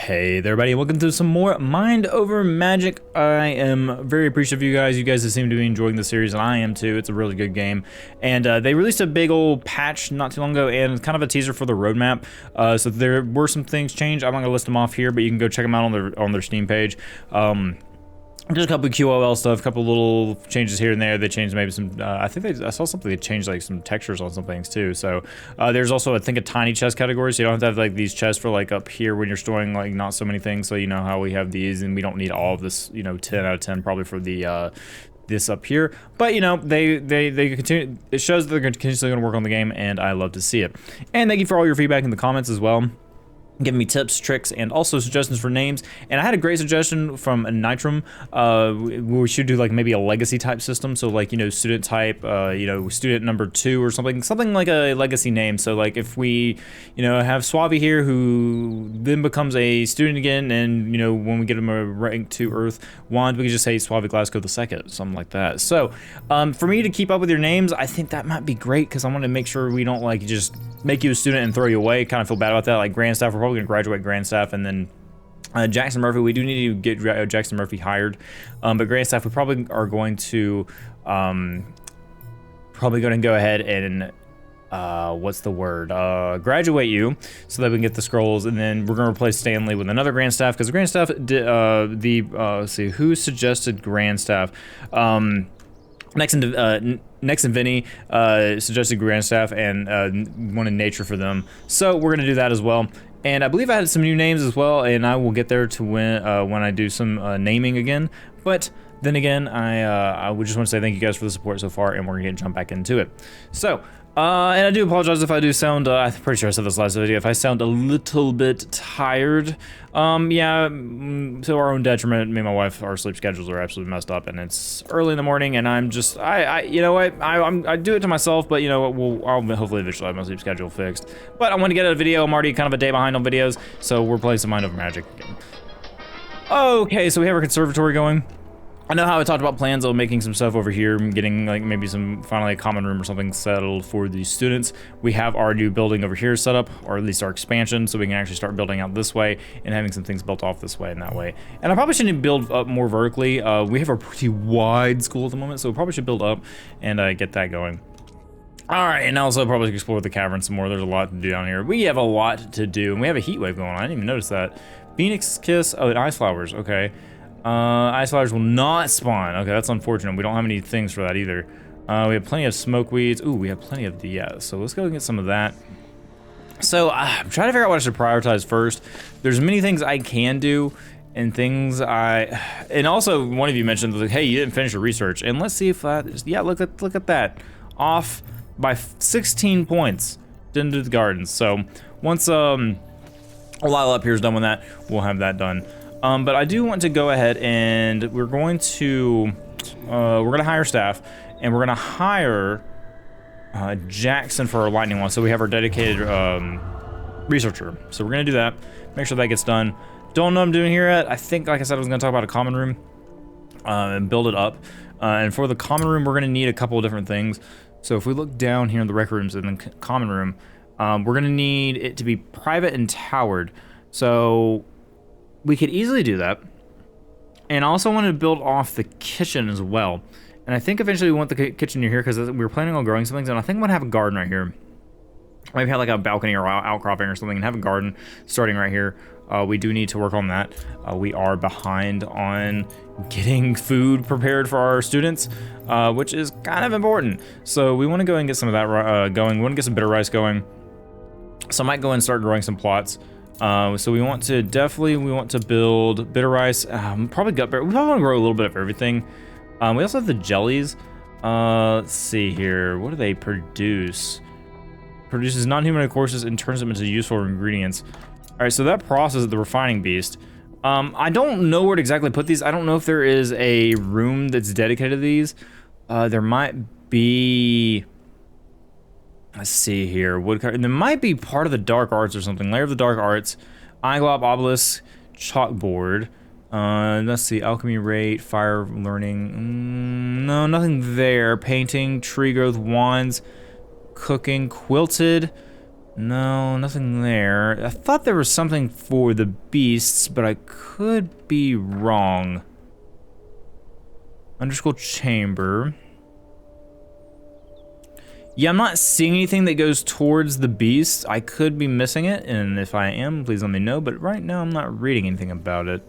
Hey there, everybody, welcome to some more Mind Over Magic. I am very appreciative of you guys. You guys seem to be enjoying the series, and I am too. It's a really good game. And they released a big old patch not too long ago, and kind of a teaser for the roadmap. So there were some things changed. I'm not gonna list them off here, but you can go check them out on their Steam page. Just a couple of QOL stuff, a couple little changes here and there. They changed maybe some, I saw something that changed like some textures on some things too. So there's also, I think, a tiny chest category. So you don't have to have like these chests for like up here when you're storing like not so many things. So you know how we have these, and we don't need all of this, you know, 10 out of 10 probably for the, this up here. But you know, they continue, it shows that they're continuously gonna work on the game, and I love to see it. And thank you for all your feedback in the comments as well, giving me tips, tricks, and also suggestions for names. And I had a great suggestion from Nitrum. We should do like maybe a legacy type system. So like, you know, student type, you know, student number 2 or something like a legacy name. So like if we, you know, have Suave here who then becomes a student again, and you know, when we get him a rank 2 Earth wand, we can just say Suave Glasgow the second, something like that. So for me to keep up with your names, I think that might be great, because I want to make sure we don't like just make you a student and throw you away. Kind of feel bad about that. Like Grand Staff, we're probably gonna graduate Grand Staff, and then Jackson Murphy, we do need to get Jackson Murphy hired, but Grand Staff, we probably are going to go ahead and what's the word, graduate you so that we can get the scrolls, and then we're gonna replace Stanley with another Grand Staff, because Grand Staff let's see, who suggested Grand Staff? Next and Vinny suggested Grand Staff, and wanted nature for them. So we're gonna do that as well. And I believe I had some new names as well, and I will get there to when I do some naming again. But then again, I would just want to say thank you guys for the support so far, and we're gonna jump back into it. So, and I do apologize if I do sound, I'm pretty sure I said this last video, if I sound a little bit tired. Yeah, to our own detriment, me and my wife, our sleep schedules are absolutely messed up, and it's early in the morning, and I'm just, you know what, I do it to myself, but you know what, I'll hopefully eventually have my sleep schedule fixed. But I want to get a video. I'm already kind of a day behind on videos, so we're playing some Mind Over Magic again. Okay, so we have our conservatory going. I know how I talked about plans on making some stuff over here, getting like maybe finally a common room or something settled for the students. We have our new building over here set up, or at least our expansion, so we can actually start building out this way and having some things built off this way and that way. And I probably shouldn't build up more vertically. We have a pretty wide school at the moment, so we probably should build up and get that going. All right, and also probably explore the cavern some more. There's a lot to do down here. We have a lot to do, and we have a heat wave going on. I didn't even notice that. Phoenix Kiss, oh, and ice flowers, okay. Ice flowers will not spawn. Okay, that's unfortunate. We don't have any things for that either. We have plenty of smoke weeds. Ooh, we have plenty of the, yeah, so let's go get some of that. So I'm trying to figure out what I should prioritize first. There's many things I can do, and things and also one of you mentioned, like, hey, you didn't finish your research, and let's see if yeah, look at that. Off by 16 points. Didn't do the gardens. So once Lyle up here is done with that, we'll have that done. But I do want to go ahead, and we're going to hire staff, and we're gonna hire Jackson for our lightning one. So we have our dedicated researcher. So we're gonna do that. Make sure that gets done. Don't know what I'm doing here yet. I think, like I said, I was gonna talk about a common room and build it up. And for the common room, we're gonna need a couple of different things. So if we look down here in the rec rooms and the common room, we're gonna need it to be private and towered. So we could easily do that. And I also want to build off the kitchen as well. And I think eventually we want the kitchen near here, because we were planning on growing some things, and I think I'm gonna have a garden right here. Maybe have like a balcony or outcropping or something, and have a garden starting right here. We do need to work on that. We are behind on getting food prepared for our students, which is kind of important. So we want to go and get some of that going. We want to get some bitter rice going. So I might go and start growing some plots. So we want to build bitter rice, probably gut berry. We probably want to grow a little bit of everything. We also have the jellies. Let's see here. What do they produce? Produces non-human courses and turns them into useful ingredients. All right, so that process, the refining beast. I don't know where to exactly put these. I don't know if there is a room that's dedicated to these. There might be. Let's see here, woodcut, and there might be part of the dark arts or something. Layer of the dark arts, eyeglob, obelisk, chalkboard. Let's see, alchemy rate, fire learning. No, nothing there. Painting, tree growth, wands, cooking, quilted, No, nothing there. I thought there was something for the beasts, but I could be wrong. Underschool chamber. Yeah, I'm not seeing anything that goes towards the beasts. I could be missing it, and if I am, please let me know. But right now, I'm not reading anything about it.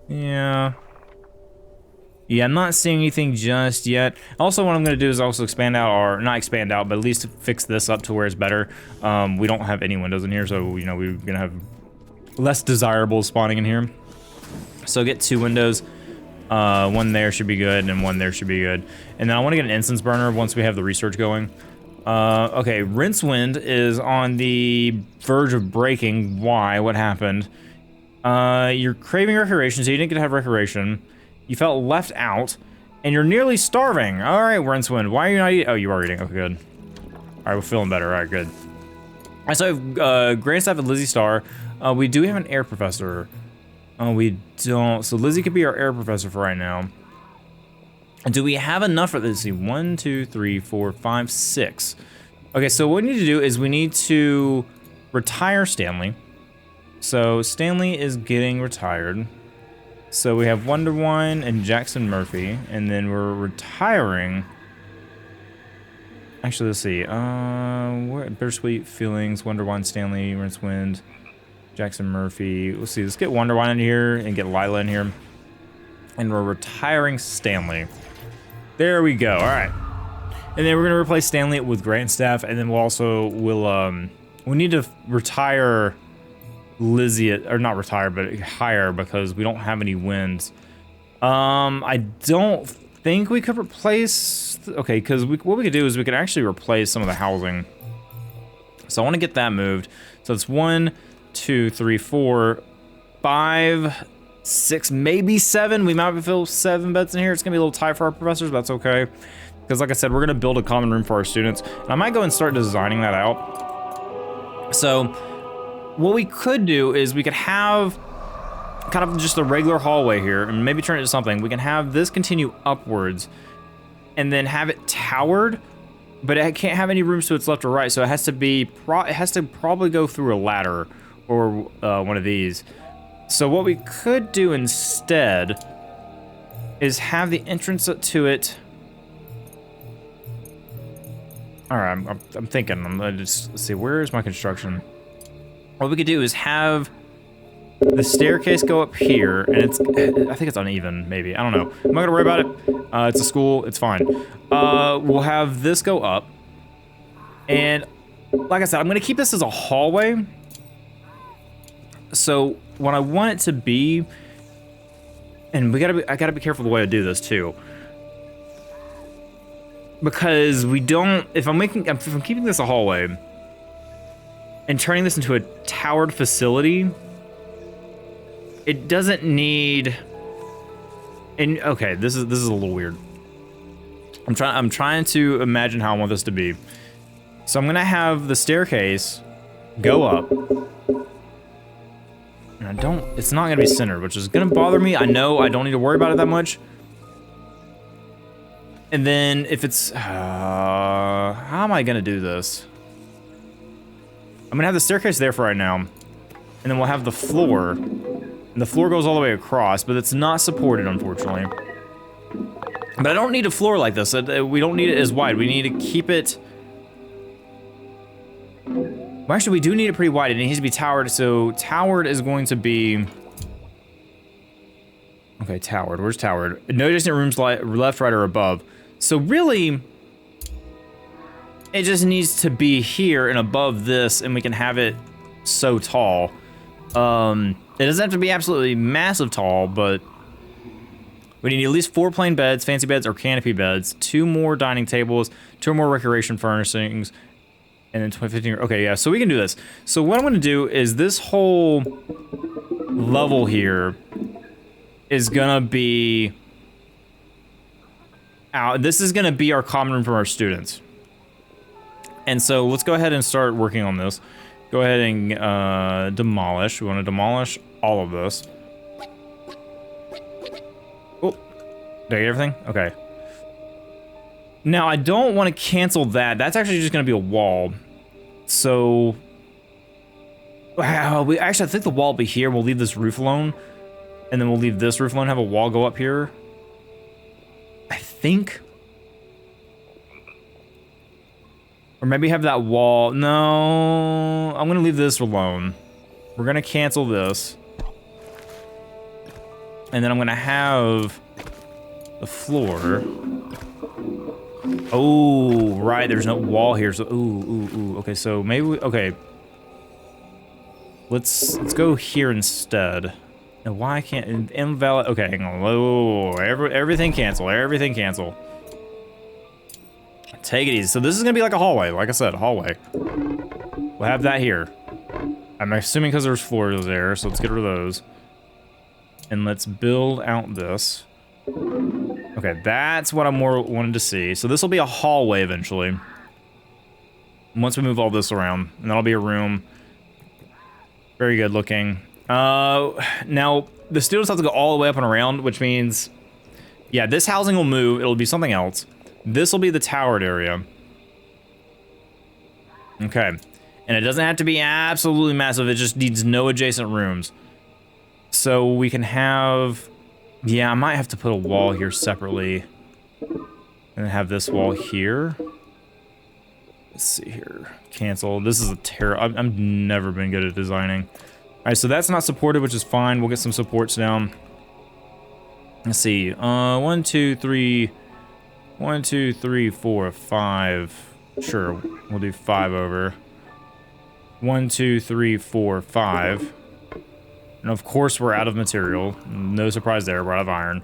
Yeah. Yeah, I'm not seeing anything just yet. Also, what I'm going to do is also expand out, or not expand out, but at least fix this up to where it's better. We don't have any windows in here, so, you know, we're going to have less desirable spawning in here. So get 2 windows. One there should be good, and one there should be good. And then I want to get an incense burner once we have the research going. Okay, Rincewind is on the verge of breaking. Why? What happened? You're craving recreation, so you didn't get to have recreation. You felt left out, and you're nearly starving. All right, Rincewind, why are you not eating? Oh, you are eating. Okay, good. All right, we're feeling better. All right, good. I saw Grand Staff and Lizzie Star. We do have an air professor. Oh, we don't. So Lizzie could be our air professor for right now. Do we have enough for this? Let's see, 1, 2, 3, 4, 5, 6. Okay, so what we need to do is we need to retire Stanley. So Stanley is getting retired. So we have Wonderwine and Jackson Murphy, and then we're retiring. Actually, let's see. Bittersweet Feelings, Wonderwine, Stanley, Rincewind, Jackson Murphy. Let's see. Let's get Wonderwine in here and get Lila in here, and we're retiring Stanley. There we go. All right, and then we're gonna replace Stanley with Grant Staff, and then we need to retire Lizzie, or not retire, but hire, because we don't have any wins. I don't think we could replace, okay, because what we could do is we could actually replace some of the housing. So I want to get that moved. So it's 1, 2, 3, 4, 5, 6, maybe 7. We might fill 7 beds in here. It's gonna be a little tight for our professors, but that's okay. Because like I said, we're gonna build a common room for our students. And I might go and start designing that out. So what we could do is we could have kind of just a regular hallway here and maybe turn it into something. We can have this continue upwards and then have it towered, but it can't have any rooms to its left or right. So it has to be, it has to probably go through a ladder or one of these. So what we could do instead is have the entrance to it. All right, I'm thinking, I'm gonna just see, where is my construction? What we could do is have the staircase go up here, and I think it's uneven, maybe. I don't know. I'm not gonna worry about it. It's a school, it's fine. We'll have this go up. And like I said, I'm gonna keep this as a hallway. So what I want it to be, and I gotta be careful the way I do this too. Because we don't, if I'm keeping this a hallway, and turning this into a towered facility, it doesn't need. And okay, this is a little weird. I'm trying to imagine how I want this to be. So I'm gonna have the staircase go up, and it's not gonna be centered, which is gonna bother me. I know I don't need to worry about it that much. And then if it's, how am I gonna do this? I'm gonna have the staircase there for right now, and then we'll have the floor. And the floor goes all the way across, but it's not supported, unfortunately. But I don't need a floor like this. We don't need it as wide. We need to keep it. Well, actually, we do need it pretty wide. It needs to be towered. So towered is going to be. Okay, towered. Where's towered? No adjacent rooms left, right, or above. So really, it just needs to be here and above this, and we can have it so tall. It doesn't have to be absolutely massive tall, but we need at least 4 plain beds, fancy beds, or canopy beds, 2 more dining tables, 2 more recreation furnishings, and then 15. Okay, yeah, so we can do this. So what I'm gonna do is this whole level here is gonna be out. This is gonna be our common room for our students. And so let's go ahead and start working on this. Go ahead and demolish. We want to demolish all of this. Oh, did I get everything? Okay. Now I don't want to cancel that. That's actually just going to be a wall. So, wow, I think the wall will be here. We'll leave this roof alone. And then we'll leave this roof alone, have a wall go up here. I think. Or maybe have that wall. No, I'm gonna leave this alone. We're gonna cancel this. And then I'm gonna have the floor. Oh, right, there's no wall here, so ooh. Okay, so maybe okay. Let's go here instead. And why can't invalid? Okay, hang on. Whoa, everything cancel. Everything cancel. Take it easy. So this is gonna be like a hallway. Like I said, a hallway. We'll have that here. I'm assuming because there's floors there, so let's get rid of those. And let's build out this. Okay, that's what I more wanted to see. So this will be a hallway eventually. Once we move all this around, and that'll be a room. Very good looking. Now, the students have to go all the way up and around, which means, yeah, this housing will move. It'll be something else. This will be the towered area. Okay. And it doesn't have to be absolutely massive. It just needs no adjacent rooms. So we can have, yeah, I might have to put a wall here separately. And have this wall here. Let's see here. Cancel. This is a I've never been good at designing. All right, so that's not supported, which is fine. We'll get some supports down. Let's see. 1, 2, 3. 1, 2, 3, 4, 5. Sure, we'll do 5 over. 1, 2, 3, 4, 5. And of course, we're out of material. No surprise there. We're out of iron.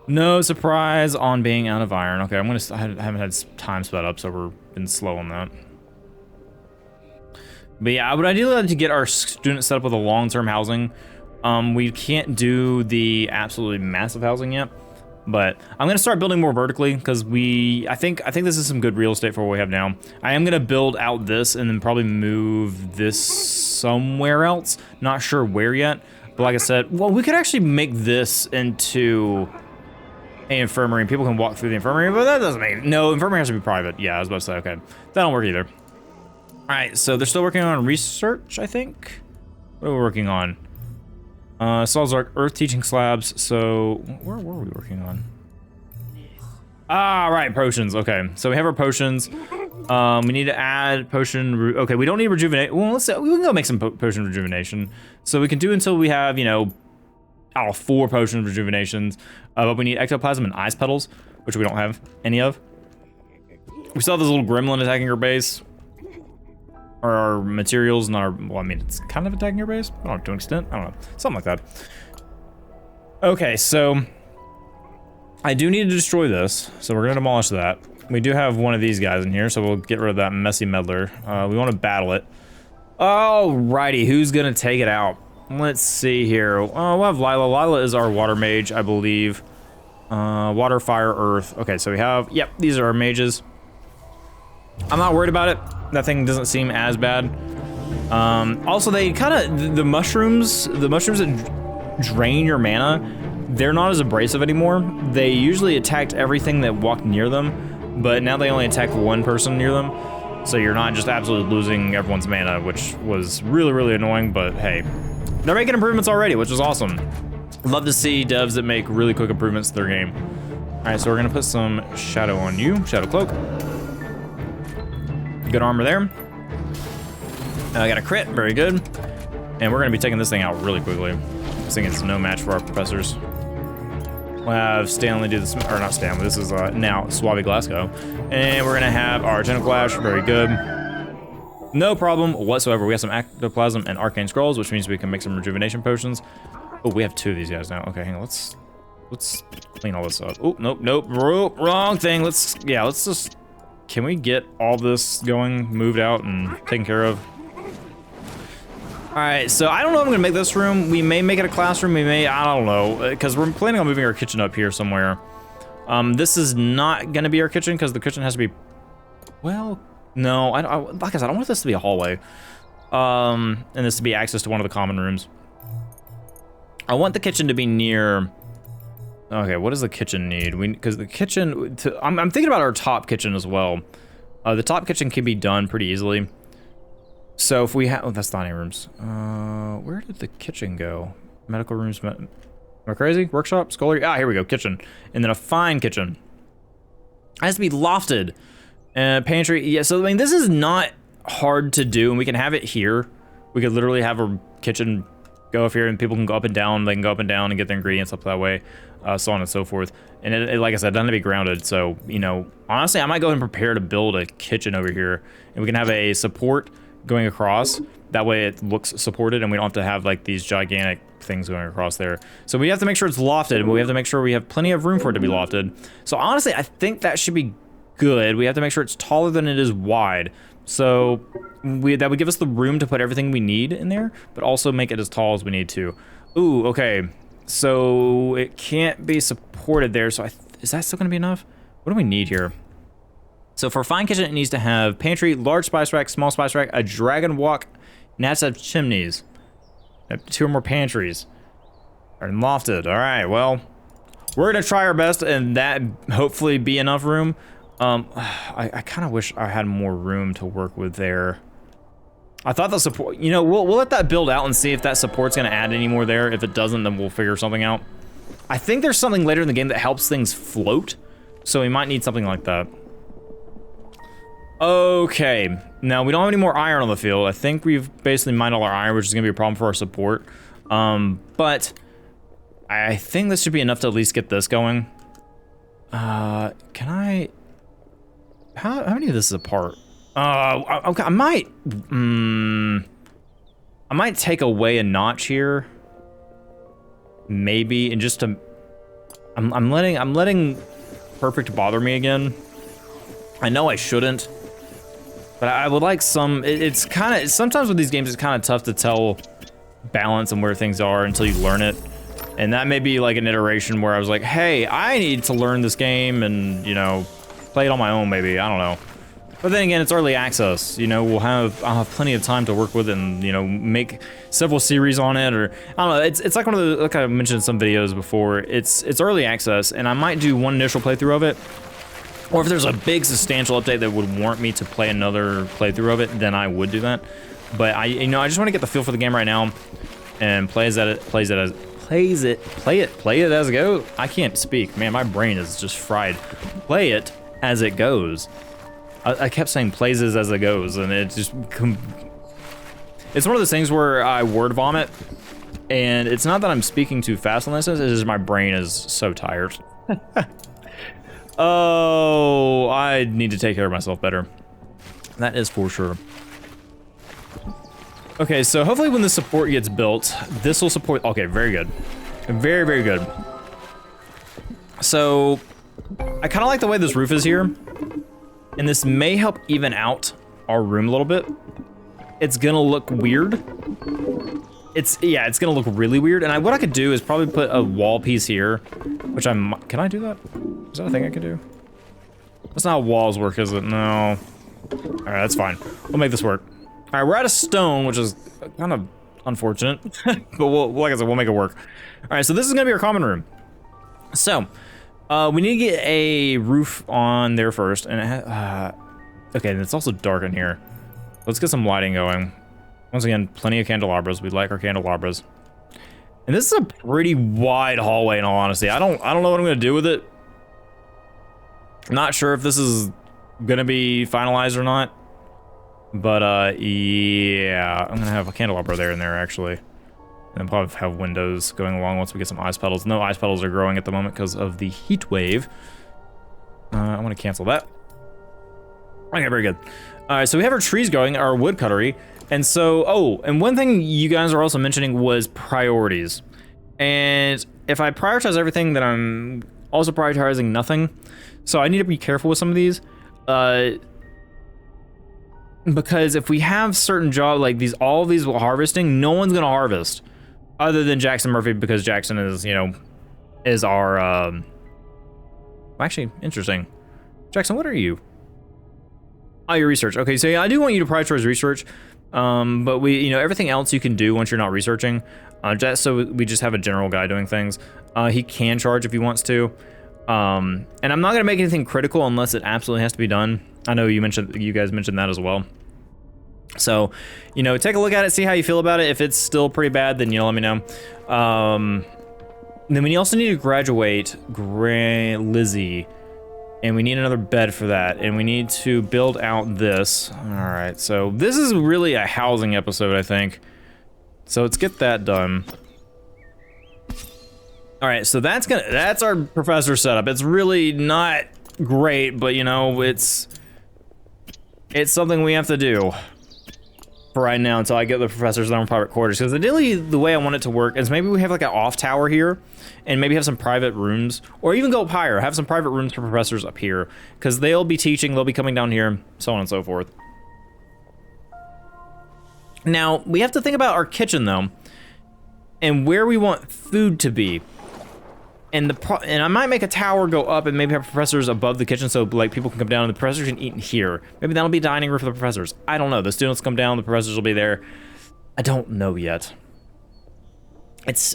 No surprise on being out of iron. Okay, I haven't had time sped up, so we've been slow on that. But yeah, I would ideally like to get our students set up with a long-term housing. We can't do the absolutely massive housing yet, but I'm gonna start building more vertically because I think this is some good real estate for what we have now. I am gonna build out this and then probably move this somewhere else. Not sure where yet, but like I said, well, we could actually make this into an infirmary and people can walk through the infirmary, but that doesn't make, no, infirmary has to be private. Yeah, I was about to say, okay, that don't work either. All right, so they're still working on research, I think. What are we working on? Solves our earth teaching slabs. So where were we working on? Ah, right, potions. Okay, so we have our potions. We need to add potion. Okay, we don't need rejuvenate. Well, let's say we can go make some potion rejuvenation. So we can do until we have, you know, 4 potion rejuvenations. But we need ectoplasm and ice petals, which we don't have any of. We still have this little gremlin attacking our base. Or our materials, not our, well, I mean, it's kind of attacking your base. I don't know, to an extent. I don't know. Something like that. Okay, so I do need to destroy this. So we're going to demolish that. We do have one of these guys in here, so we'll get rid of that messy meddler. We want to battle it. Alrighty, who's going to take it out? Let's see here. We'll have Lila. Lila is our water mage, I believe. Water, fire, earth. Okay, so we have, yep, these are our mages. I'm not worried about it. That thing doesn't seem as bad. Also, they kind of, the mushrooms that drain your mana, they're not as abrasive anymore. They usually attacked everything that walked near them, but now they only attack one person near them. So you're not just absolutely losing everyone's mana, which was really, really annoying, but hey. They're making improvements already, which is awesome. Love to see devs that make really quick improvements to their game. All right, so we're gonna put some shadow on you, shadow cloak. Good armor there. I got a crit, very good. And we're gonna be taking this thing out really quickly. This thing is no match for our professors. We'll have Stanley do this, or not Stanley, this is now Suave Glasgow. And we're gonna have our Tentacle Clash, very good. No problem whatsoever. We have some ectoplasm and arcane scrolls, which means we can make some rejuvenation potions. Oh, we have 2 of these guys now. Okay, hang on, let's clean all this up. Oh, nope, wrong thing. Let's just, can we get all this going, moved out, and taken care of? All right, so I don't know if I'm gonna make this room. We may make it a classroom, we may, I don't know, because we're planning on moving our kitchen up here somewhere. This is not gonna be our kitchen, because the kitchen has to be, well, no, like I said, I don't want this to be a hallway. And this to be access to one of the common rooms. I want the kitchen to be near, okay, what does the kitchen need? Because the kitchen, I'm thinking about our top kitchen as well. The top kitchen can be done pretty easily. So if we have, oh, that's dining rooms. Where did the kitchen go? Medical rooms, am I crazy? Workshop, scullery, here we go, kitchen. And then a fine kitchen. It has to be lofted. Pantry, yeah, so I mean, this is not hard to do, and we can have it here. We could literally have a kitchen go up here, and people can go up and down, they can go up and down and get their ingredients up that way, so on and so forth. And it, like I said, doesn't have to be grounded, so, you know, honestly, I might go ahead and prepare to build a kitchen over here, and we can have a support going across. That way it looks supported, and we don't have to have, like, these gigantic things going across there. So we have to make sure it's lofted, but we have to make sure we have plenty of room for it to be lofted. So honestly, I think that should be good. We have to make sure it's taller than it is wide. So that would give us the room to put everything we need in there, but also make it as tall as we need to. Ooh, okay. So it can't be supported there. So is that still gonna be enough? What do we need here? So for a fine kitchen, it needs to have pantry, large spice rack, small spice rack, a dragon walk, and it has to have chimneys. 2 or more pantries. And lofted. All right, well, we're gonna try our best, and that hopefully be enough room. I kind of wish I had more room to work with there. I thought the support, you know, we'll let that build out and see if that support's gonna add any more there. If it doesn't, then we'll figure something out. I think there's something later in the game that helps things float, so we might need something like that. Okay, now we don't have any more iron on the field. I think we've basically mined all our iron, which is gonna be a problem for our support. But I think this should be enough to at least get this going. Can I? How many of this is apart? Okay, I might take away a notch here, maybe, and just to, I'm letting perfect bother me again. I know I shouldn't, but I would like some. It's kind of, sometimes with these games, it's kind of tough to tell balance and where things are until you learn it. And that may be like an iteration where I was like, hey, I need to learn this game and, you know, play it on my own, maybe. I don't know. But then again, it's early access. You know, I'll have plenty of time to work with and, you know, make several series on it, or I don't know. It's like one of the, like I mentioned in some videos before. It's early access, and I might do one initial playthrough of it. Or if there's a big substantial update that would warrant me to play another playthrough of it, then I would do that. But I just want to get the feel for the game right now, and play it as it goes. I can't speak, man. My brain is just fried. Play it as it goes. I kept saying plays as it goes, and it just it's one of those things where I word vomit, and it's not that I'm speaking too fast on this. It's just my brain is so tired. Oh, I need to take care of myself better. That is for sure. Okay, so hopefully when the support gets built, this will support. Okay, very good. Very, very good. So I kind of like the way this roof is here, and this may help even out our room a little bit. It's gonna look weird. It's gonna look really weird. And what I could do is probably put a wall piece here, which can I do that? Is that a thing I could do? That's not how walls work, is it? No. All right, that's fine. We'll make this work. All right, we're out of stone, which is kind of unfortunate, but like I said, we'll make it work. All right, so this is gonna be our common room. So, we need to get a roof on there first, and okay, and it's also dark in here. Let's get some lighting going. Once again, plenty of candelabras. We like our candelabras. And this is a pretty wide hallway, in all honesty. I don't know what I'm gonna do with it. I'm not sure if this is gonna be finalized or not. But yeah, I'm gonna have a candelabra there and there actually. And then probably have windows going along once we get some ice petals. No ice petals are growing at the moment because of the heat wave. I want to cancel that. Okay, very good. All right, so we have our trees going, our wood cuttery. And so, and one thing you guys are also mentioning was priorities. And if I prioritize everything, then I'm also prioritizing nothing. So I need to be careful with some of these. Because if we have certain jobs like these, all of these harvesting, no one's gonna harvest other than Jackson Murphy, because Jackson is, you know, is our, actually, interesting. Jackson, what are you? Oh, your research. Okay, so yeah, I do want you to prioritize research, but you know, everything else you can do once you're not researching. So we just have a general guy doing things. He can charge if he wants to. And I'm not gonna make anything critical unless it absolutely has to be done. I know you guys mentioned that as well. So, you know, take a look at it, see how you feel about it. If it's still pretty bad, then, you know, let me know. Then we also need to graduate Lizzie. And we need another bed for that. And we need to build out this. All right, so this is really a housing episode, I think. So let's get that done. All right, so that's our professor setup. It's really not great, but you know, it's something we have to do for right now until I get the professor's own private quarters. Because ideally, the way I want it to work is maybe we have like an off tower here, and maybe have some private rooms, or even go up higher, have some private rooms for professors up here, because they'll be teaching, they'll be coming down here, so on and so forth. Now, we have to think about our kitchen though, and where we want food to be. And I might make a tower go up and maybe have professors above the kitchen so like people can come down and the professors can eat in here. Maybe that'll be a dining room for the professors. I don't know. The students come down, the professors will be there. I don't know yet.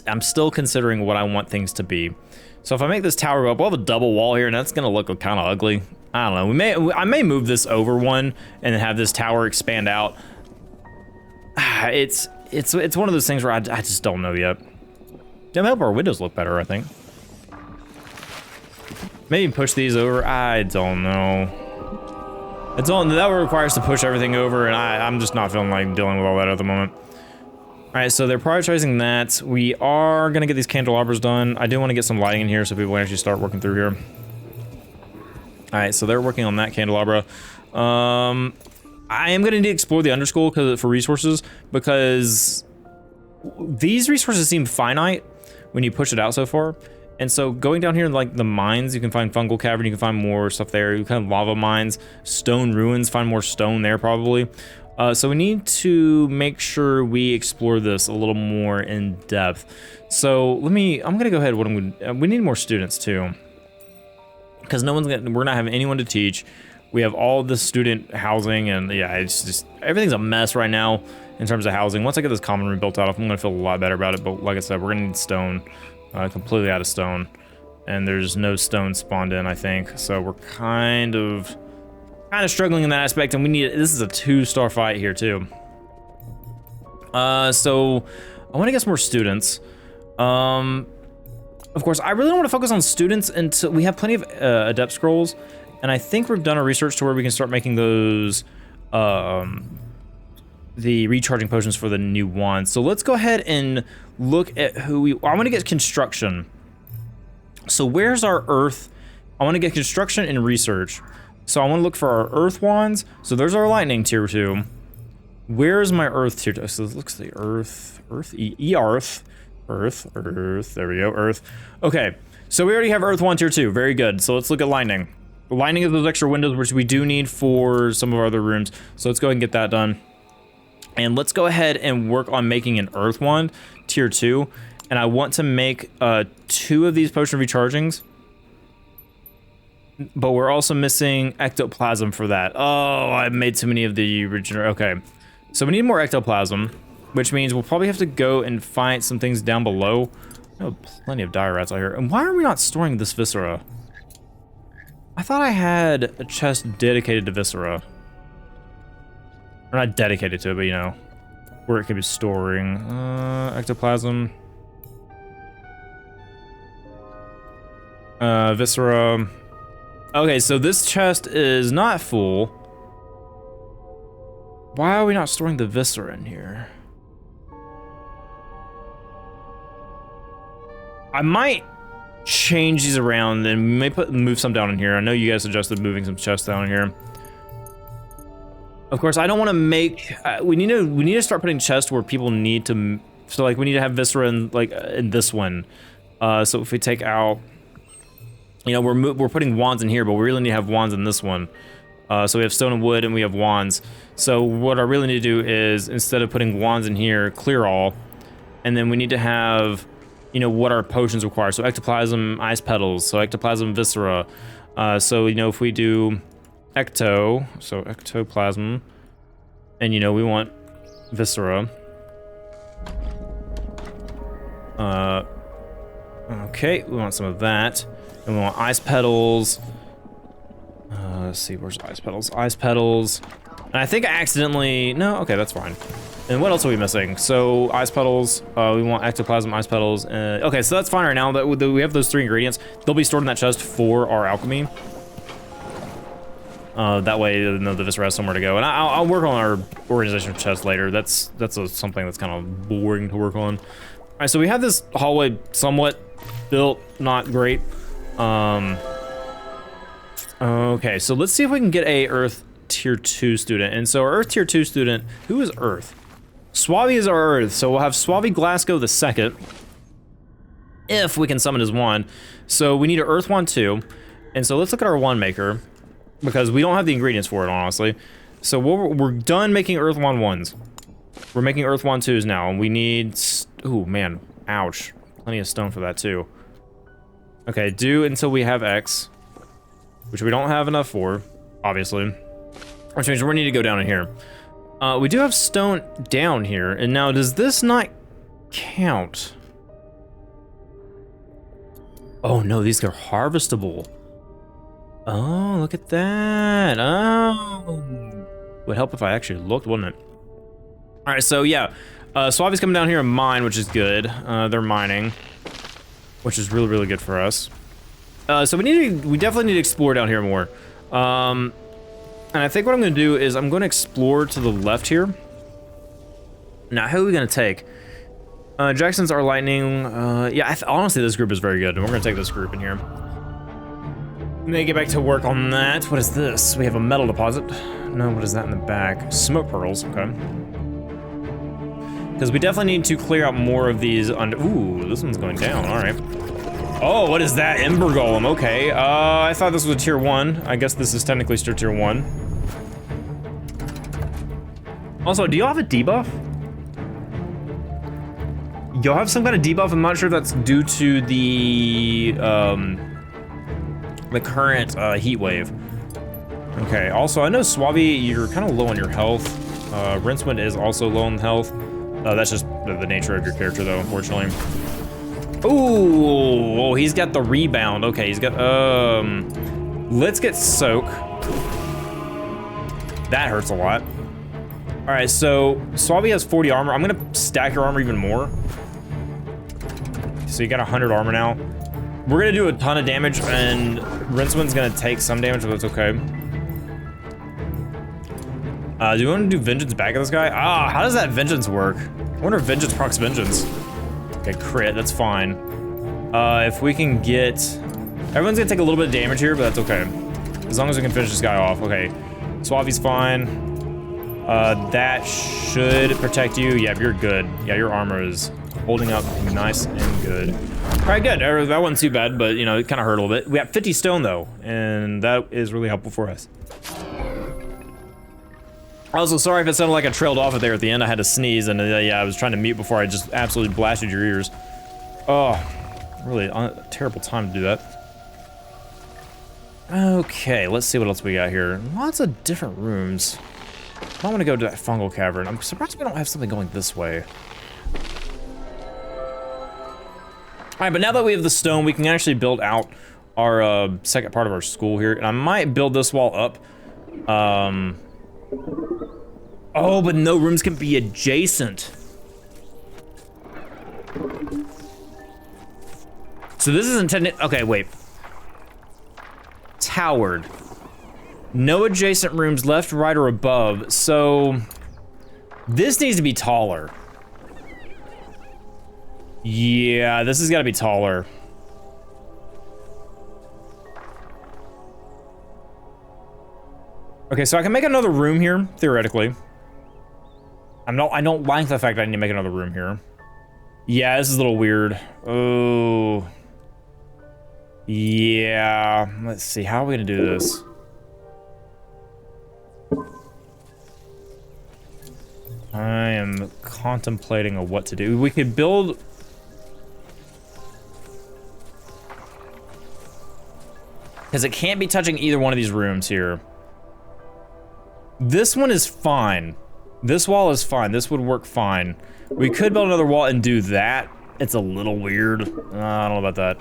I'm still considering what I want things to be. So if I make this tower go up, we'll have a double wall here and that's gonna look kind of ugly. I don't know. I may move this over one and then have this tower expand out. It's one of those things where I just don't know yet. Damn, I hope our windows look better, I think. Maybe push these over. I don't know. That would require us to push everything over, and I'm just not feeling like dealing with all that at the moment. All right, so they're prioritizing that. We are gonna get these candelabras done. I do want to get some lighting in here so people can actually start working through here. All right, so they're working on that candelabra. I am gonna need to explore the Underschool for resources because these resources seem finite when you push it out so far. And so going down here in like the mines, you can find fungal cavern, you can find more stuff there. You can find lava mines, stone ruins, find more stone there probably. So we need to make sure we explore this a little more in depth. So I'm gonna go ahead, we need more students too. Because we're not having anyone to teach. We have all this student housing and yeah, it's just, everything's a mess right now in terms of housing. Once I get this common room built out, I'm gonna feel a lot better about it. But like I said, we're gonna need stone. Completely out of stone, and there's no stone spawned in, I think. So we're kind of struggling in that aspect, and this is a 2-star fight here too. So I want to get some more students. Of course, I really don't want to focus on students until we have plenty of adept scrolls, and I think we've done our research to where we can start making those the recharging potions for the new wands. So let's go ahead and look at I want to get construction. So where's our earth? I want to get construction and research. So I want to look for our earth wands. So there's our lightning tier 2. Where's my earth tier 2? So it looks like earth, there we go, earth. Okay, so we already have earth 1 tier 2, very good. So let's look at lightning. Lightning is those extra windows which we do need for some of our other rooms. So let's go ahead and get that done. And let's go ahead and work on making an earth wand, tier 2. And I want to make 2 of these potion rechargings. But we're also missing ectoplasm for that. Oh, I made too many of the original. Okay. So we need more ectoplasm, which means we'll probably have to go and find some things down below. I know plenty of dire rats out here. And why are we not storing this viscera? I thought I had a chest dedicated to viscera. Or not dedicated to it, but you know, where it could be storing ectoplasm, viscera. Okay, so this chest is not full. Why are we not storing the viscera in here? I might change these around and we may move some down in here. I know you guys suggested moving some chests down in here. Of course, I don't want to make. We need to start putting chests where people need to. So like we need to have viscera in this one. So if we take out, you know, we're putting wands in here, but we really need to have wands in this one. So we have stone and wood, and we have wands. So what I really need to do is instead of putting wands in here, clear all, and then we need to have, you know, what our potions require. So ectoplasm, ice petals. So ectoplasm, viscera. So you know, if we do so ectoplasm, and you know we want viscera. Okay, we want some of that, and we want ice petals. Let's see, where's ice petals? Ice petals, And I think I accidentally, no, okay, that's fine. And what else are we missing? So ice petals, we want ectoplasm ice petals. Okay, so that's fine right now. That we have those 3 ingredients. They'll be stored in that chest for our alchemy. That way, the Viscera has somewhere to go. And I'll work on our organization chest later. That's something that's kind of boring to work on. All right, so we have this hallway somewhat built, not great. Okay, so let's see if we can get a Earth Tier 2 student. And so our Earth Tier 2 student, who is Earth? Suave is our Earth, so we'll have Suave Glasgow the second, if we can summon his wand. So we need an Earth wand too. And so let's look at our wand maker, because we don't have the ingredients for it, honestly. So we're done making Earth wand 1s. We're making Earth wand 2s now, and we need, ooh, man, ouch. Plenty of stone for that too. Okay, do until we have X, which we don't have enough for, obviously. Which means we need to go down in here. We do have stone down here, and now does this not count? Oh no, these are harvestable. Oh, look at that. Oh. Would help if I actually looked, wouldn't it? All right, so yeah. Suave's coming down here and mine, which is good. They're mining, which is really, really good for us. So we definitely need to explore down here more. And I think what I'm gonna do is I'm gonna explore to the left here. Now, who are we gonna take? Jackson's our lightning. Yeah, honestly, this group is very good, and we're gonna take this group in here. Let me get back to work on that. What is this? We have a metal deposit. No, what is that in the back? Smoke pearls, okay. Because we definitely need to clear out more of these ooh, this one's going down, all right. Oh, what is that? Ember Golem, okay. I thought this was a tier 1. I guess this is technically still tier 1. Also, do y'all have a debuff? Y'all have some kind of debuff? I'm not sure if that's due to the current heat wave. Okay, also, I know Suave, you're kind of low on your health. Rincewind is also low on health. That's just the nature of your character, though, unfortunately. Ooh, oh, he's got the rebound. Okay, he's got, let's get Soak. That hurts a lot. All right, so Suave has 40 armor. I'm gonna stack your armor even more. So you got 100 armor now. We're gonna do a ton of damage, and Rincewind's gonna take some damage, but that's okay. Do you want to do Vengeance back at this guy? Ah, how does that Vengeance work? I wonder if Vengeance procs Vengeance. Okay, crit, that's fine. If we can get... Everyone's gonna take a little bit of damage here, but that's okay. As long as we can finish this guy off. Okay, Suave's fine. That should protect you. Yeah, you're good. Yeah, your armor is holding up nice and good. All right, good. That wasn't too bad, but, you know, it kind of hurt a little bit. We got 50 stone, though, and that is really helpful for us. Also, sorry if it sounded like I trailed off there at the end. I had to sneeze, and yeah, I was trying to mute before I just absolutely blasted your ears. Oh, really a terrible time to do that. Okay, let's see what else we got here. Lots of different rooms. I want to go to that fungal cavern. I'm surprised we don't have something going this way. All right, but now that we have the stone, we can actually build out our second part of our school here. And I might build this wall up. Oh, but no rooms can be adjacent. So this is intended, okay, wait. Towered. No adjacent rooms left, right, or above. So this needs to be taller. Yeah, this has got to be taller. Okay, so I can make another room here, theoretically. I don't like the fact that I need to make another room here. Yeah, this is a little weird. Oh. Yeah, let's see, how are we gonna do this? I am contemplating on what to do. We could build... Because it can't be touching either one of these rooms here. This one is fine. This wall is fine. This would work fine. We could build another wall and do that. It's a little weird. I don't know about that.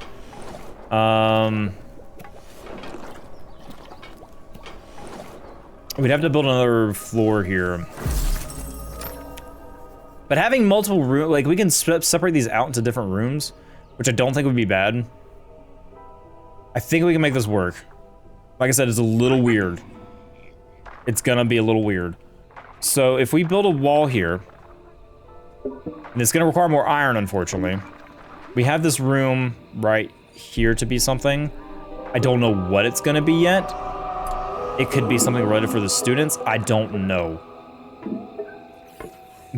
We'd have to build another floor here. But having multiple rooms, like we can separate these out into different rooms, which I don't think would be bad. I think we can make this work. Like I said, it's a little weird. It's gonna be a little weird. So if we build a wall here, and it's gonna require more iron, unfortunately. We have this room right here to be something. I don't know what it's gonna be yet. It could be something related for the students. I don't know.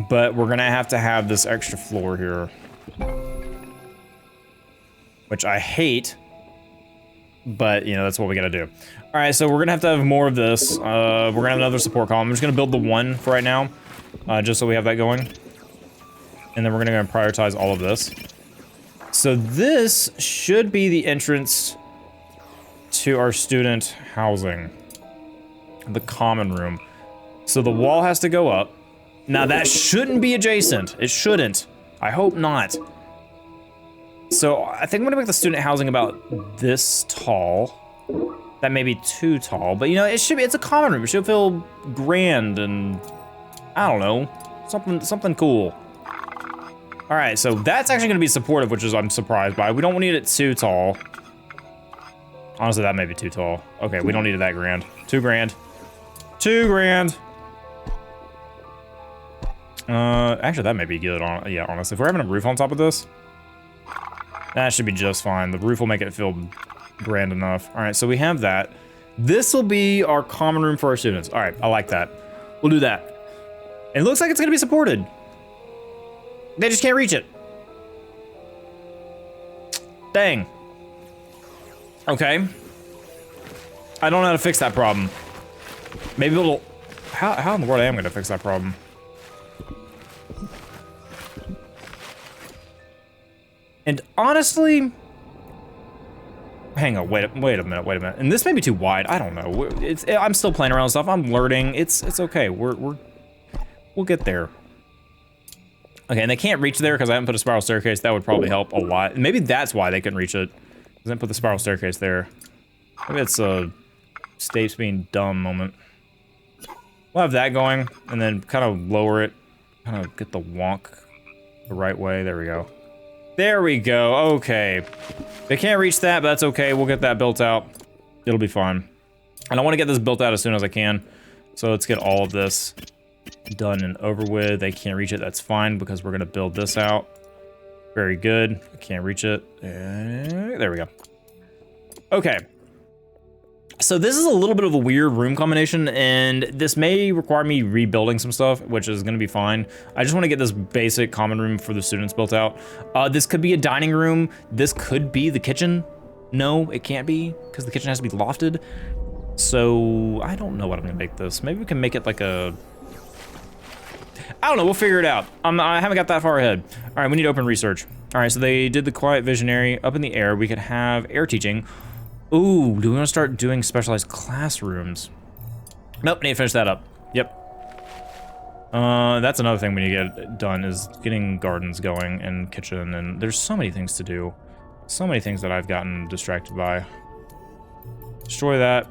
But we're gonna have to have this extra floor here. Which I hate. But, you know, that's what we gotta do. All right, so we're gonna have more of this. We're gonna have another support column. I'm just gonna build the one for right now, just so we have that going. And then we're gonna go and prioritize all of this. So this should be the entrance to our student housing. The common room. So the wall has to go up. Now that shouldn't be adjacent. It shouldn't. I hope not. So I think I'm gonna make the student housing about this tall. That may be too tall, but you know, it should be, it's a common room. It should feel grand and, I don't know, something cool. All right, so that's actually gonna be supportive, which is I'm surprised by. We don't need it too tall. Honestly, that may be too tall. Okay, we don't need it that grand. 2 grand. 2 grand. Actually, that may be good. Yeah, honestly, if we're having a roof on top of this, that should be just fine. The roof will make it feel grand enough. All right, so we have that. This will be our common room for our students. All right, I like that. We'll do that. It looks like it's gonna be supported. They just can't reach it. Dang. Okay. I don't know how to fix that problem. Maybe it'll... How in the world am I gonna fix that problem? And honestly... Hang on, wait a minute. And this may be too wide, I don't know. I'm still playing around with stuff, I'm learning. It's okay, we'll get there. Okay, and they can't reach there because I haven't put a spiral staircase. That would probably help a lot. Maybe that's why they couldn't reach it. I didn't put the spiral staircase there. Maybe it's a Stapes being dumb moment. We'll have that going, and then kind of lower it. Kind of get the wonk the right way. There we go. There we go, okay. They can't reach that, but that's okay. We'll get that built out. It'll be fine. And I want to get this built out as soon as I can. So let's get all of this done and over with. They can't reach it, that's fine, because we're gonna build this out. Very good, I can't reach it. There we go. Okay. So this is a little bit of a weird room combination, and this may require me rebuilding some stuff, which is gonna be fine. I just wanna get this basic common room for the students built out. This could be a dining room. This could be the kitchen. No, it can't be, because the kitchen has to be lofted. So, I don't know what I'm gonna make this. Maybe we can make it like a... I don't know, we'll figure it out. I haven't got that far ahead. All right, we need to open research. All right, so they did the quiet visionary up in the air. We could have air teaching. Ooh, do we want to start doing specialized classrooms? Nope, need to finish that up. Yep. That's another thing we need to get done is getting gardens going and kitchen, and there's so many things to do. So many things that I've gotten distracted by. Destroy that.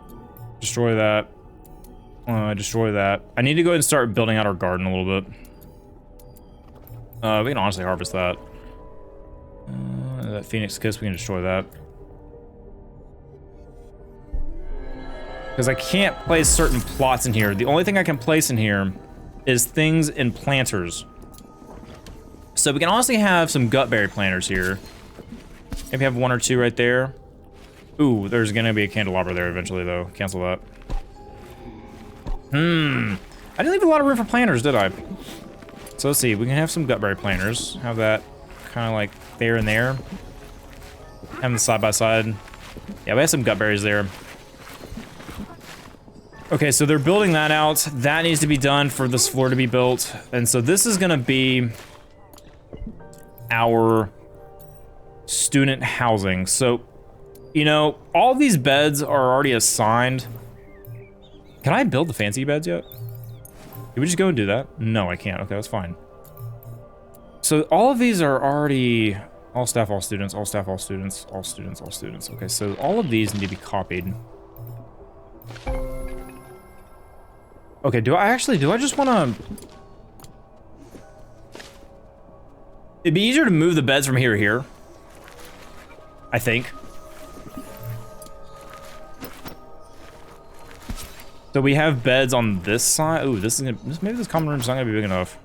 Destroy that. Destroy that. I need to go ahead and start building out our garden a little bit. We can honestly harvest that. That Phoenix Kiss, we can destroy that. Because I can't place certain plots in here. The only thing I can place in here is things in planters. So we can honestly have some gutberry planters here. Maybe have 1 or 2 right there. Ooh, there's gonna be a candelabra there eventually though. Cancel that. I didn't leave a lot of room for planters, did I? So let's see, we can have some gutberry planters. Have that kind of like there and there. Have them side by side. Yeah, we have some gutberries there. Okay, so they're building that out. That needs to be done for this floor to be built. And so this is gonna be our student housing. So, you know, all these beds are already assigned. Can I build the fancy beds yet? Did we just go and do that? No, I can't. Okay, that's fine. So all of these are already all staff, all students, all staff, all students, all students, all students. Okay, so all of these need to be copied. Okay, do I just want to... It'd be easier to move the beds from here to here, I think. So we have beds on this side. Ooh, this is gonna, maybe this common room's not gonna be big enough.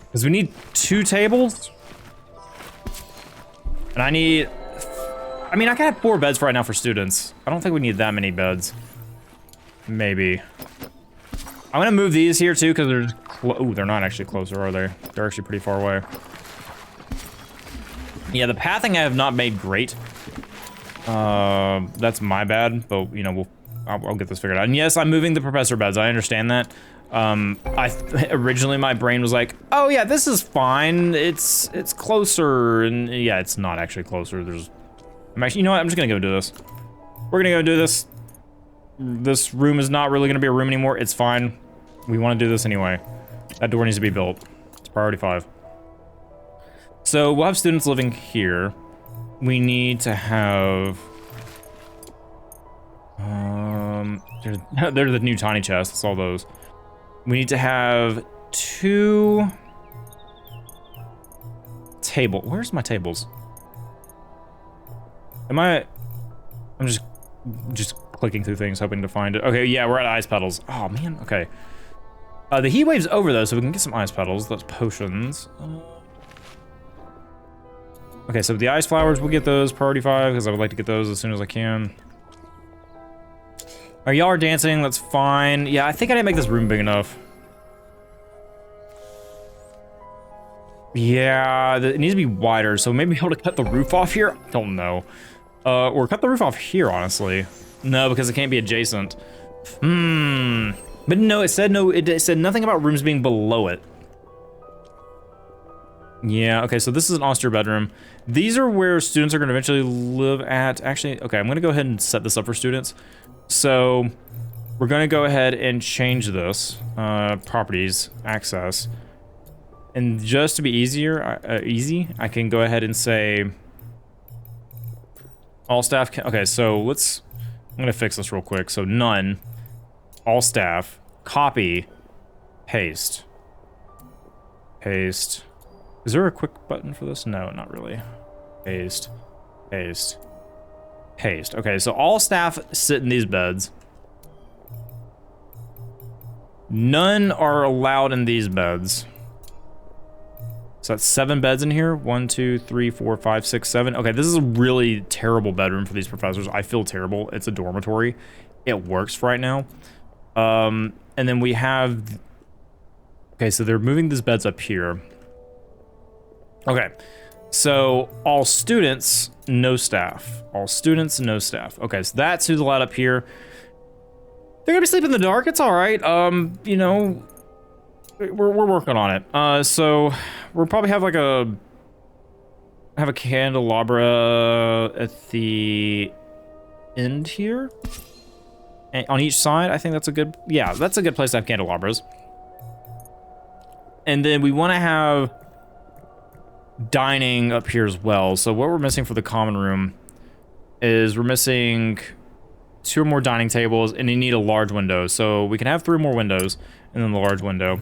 Because we need 2 tables. And I need... I mean, I can have 4 beds right now for students. I don't think we need that many beds. Maybe. I'm gonna move these here too, because they're... Ooh, they're not actually closer, are they? They're actually pretty far away. Yeah, the pathing I have not made great. That's my bad, but, you know, I'll get this figured out. And yes, I'm moving the professor beds. I understand that. Originally my brain was like, oh yeah, this is fine. It's closer, and yeah, it's not actually closer. I'm actually, you know what? I'm just gonna go do this. We're gonna go do this. This room is not really gonna be a room anymore. It's fine. We want to do this anyway. That door needs to be built. It's priority 5. So we'll have students living here. We need to have... they're the new tiny chests, all those. We need to have 2 table. Where's my tables? I'm just clicking through things, hoping to find it. Okay, yeah, we're at ice petals. Oh man, okay. The heat wave's over though, so we can get some ice petals. That's potions. Okay, so the ice flowers, we'll get those priority 5 because I would like to get those as soon as I can. Y'all are dancing, that's fine. Yeah, I think I didn't make this room big enough. Yeah, it needs to be wider, so maybe able to cut the roof off here? Don't know. Or cut the roof off here, honestly. No, because it can't be adjacent. But no, it said nothing about rooms being below it. Yeah, okay, so this is an austere bedroom. These are where students are gonna eventually live at. Actually, okay, I'm gonna go ahead and set this up for students. So we're gonna go ahead and change this, properties, access. And just to be easier, I can go ahead and say all staff can, okay, so I'm gonna fix this real quick. So none, all staff, copy, paste. Paste. Is there a quick button for this? No, not really. Paste, paste, paste. Okay, so all staff sit in these beds. None are allowed in these beds. So that's 7 beds in here. 1, 2, 3, 4, 5, 6, 7. Okay, this is a really terrible bedroom for these professors. I feel terrible. It's a dormitory. It works for right now. And then we have... Okay, so they're moving these beds up here. Okay, so all students, no staff. All students, no staff. Okay, so that's who's allowed up here. They're gonna be sleeping in the dark. It's all right. You know, we're working on it. So we'll probably have like a candelabra at the end here, and on each side. I think that's a good. Yeah, that's a good place to have candelabras. And then we want to have dining up here as well. So what we're missing for the common room is we're missing 2 more dining tables, and you need a large window. So we can have 3 more windows and then the large window.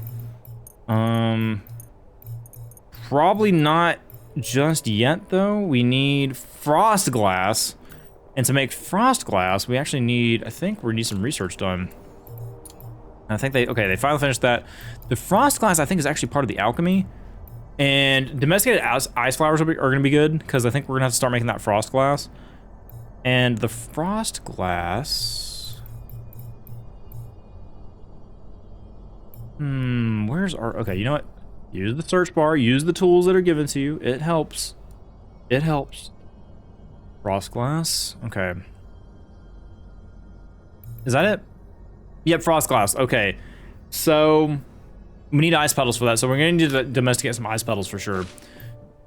Probably not just yet though. We need frost glass, and to make frost glass we actually need, I think we need some research done. I think they finally finished that. The frost glass I think is actually part of the alchemy. And domesticated ice flowers are going to be good, because I think we're going to have to start making that frost glass. And the frost glass... where's our... Okay, you know what? Use the search bar, use the tools that are given to you. It helps. It helps. Frost glass, okay. Is that it? Yep, frost glass, okay. So... we need ice petals for that, so we're gonna need to domesticate some ice petals for sure.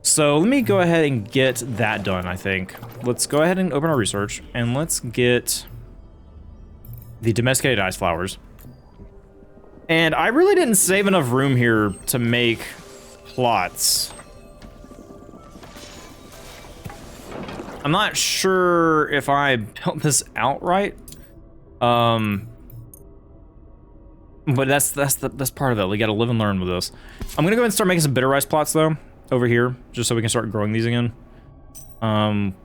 So let me go ahead and get that done, I think. Let's go ahead and open our research, and let's get the domesticated ice flowers. And I really didn't save enough room here to make plots. I'm not sure if I built this out right. But that's part of it. We gotta live and learn with this. I'm gonna go ahead and start making some bitter rice plots though, over here, just so we can start growing these again. Once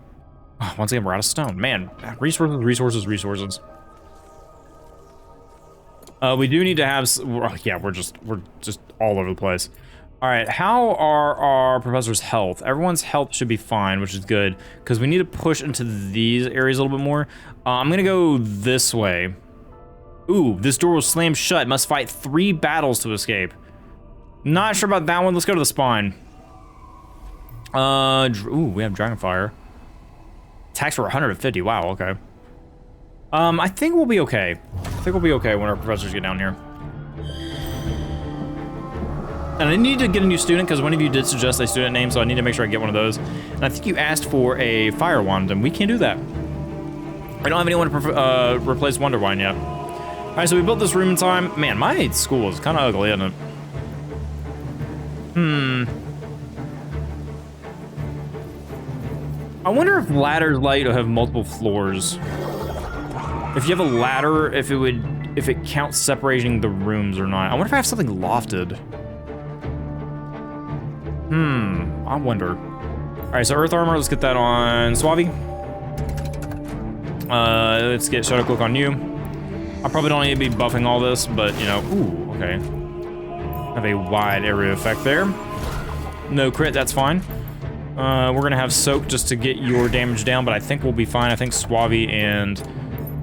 again, we're out of stone. Man, resources. We do need to have, yeah, we're just all over the place. All right, how are our professor's health? Everyone's health should be fine, which is good, because we need to push into these areas a little bit more. I'm gonna go this way. Ooh, this door will slam shut. Must fight 3 battles to escape. Not sure about that one. Let's go to the spine. Ooh, we have Dragonfire. Attacks for 150. Wow, okay. I think we'll be okay. I think we'll be okay when our professors get down here. And I need to get a new student because one of you did suggest a student name, so I need to make sure I get one of those. And I think you asked for a Fire Wand, and we can't do that. I don't have anyone to replace Wonder Wine yet. All right, so we built this room in time. Man, my school is kind of ugly, isn't it? I wonder if ladders light will have multiple floors. If you have a ladder, if it counts separating the rooms or not. I wonder if I have something lofted. I wonder. All right, so Earth Armor, let's get that on Suave. Let's get Shadow Cloak on you. I probably don't need to be buffing all this, but you know, ooh, okay. Have a wide area effect there. No crit, that's fine. We're gonna have Soak just to get your damage down, but I think we'll be fine. I think Suave and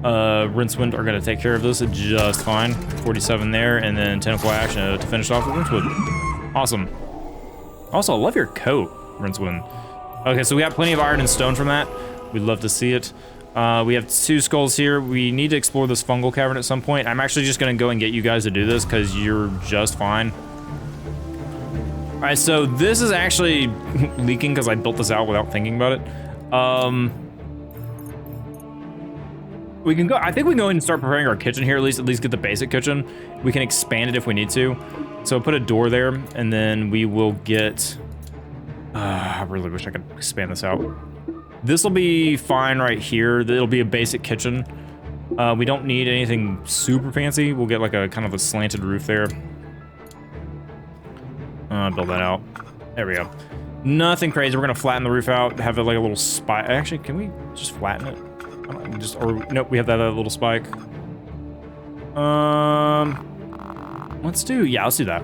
Rincewind are gonna take care of this just fine. 47 there, and then Tentacle Ash to finish off with Rincewind. Awesome. Also, I love your coat, Rincewind. Okay, so we got plenty of iron and stone from that. We'd love to see it. We have 2 skulls here. We need to explore this fungal cavern at some point. I'm actually just gonna go and get you guys to do this because you're just fine. All right, so this is actually leaking because I built this out without thinking about it. We can go, I think we can go ahead and start preparing our kitchen here, at least get the basic kitchen. We can expand it if we need to. So put a door there, and then we will get, I really wish I could expand this out. This will be fine right here. It'll be a basic kitchen. We don't need anything super fancy. We'll get like a kind of a slanted roof there. Build that out. There we go. Nothing crazy. We're gonna flatten the roof out. Have it like a little spike. Actually, can we just flatten it? Nope. We have that little spike. Let's do that.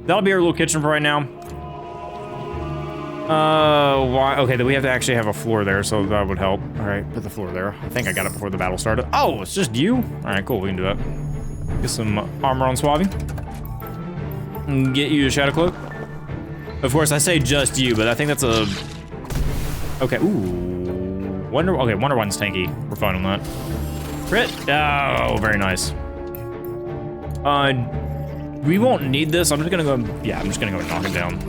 That'll be our little kitchen for right now. Why? Okay, then we have to actually have a floor there, so that would help. All right, put the floor there. I think I got it before the battle started. Oh, it's just you? All right, cool. We can do that. Get some armor on Suave. Get you a Shadow Cloak. Of course, I say just you, but I think that's a... Okay, ooh. Wonder Wine's tanky. We're fine on that. Crit. Oh, very nice. We won't need this. I'm just gonna go... Yeah, I'm just gonna go and knock it down.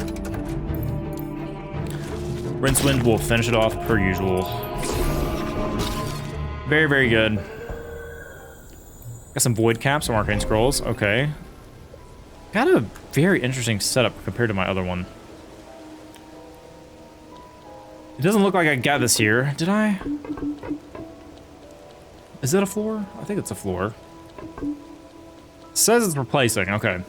Rincewind will finish it off per usual. Very, very good. Got some Void Caps, some Arcane Scrolls. Okay. Got a very interesting setup compared to my other one. It doesn't look like I got this here. Did I? Is that a floor? I think it's a floor. It says it's replacing. Okay.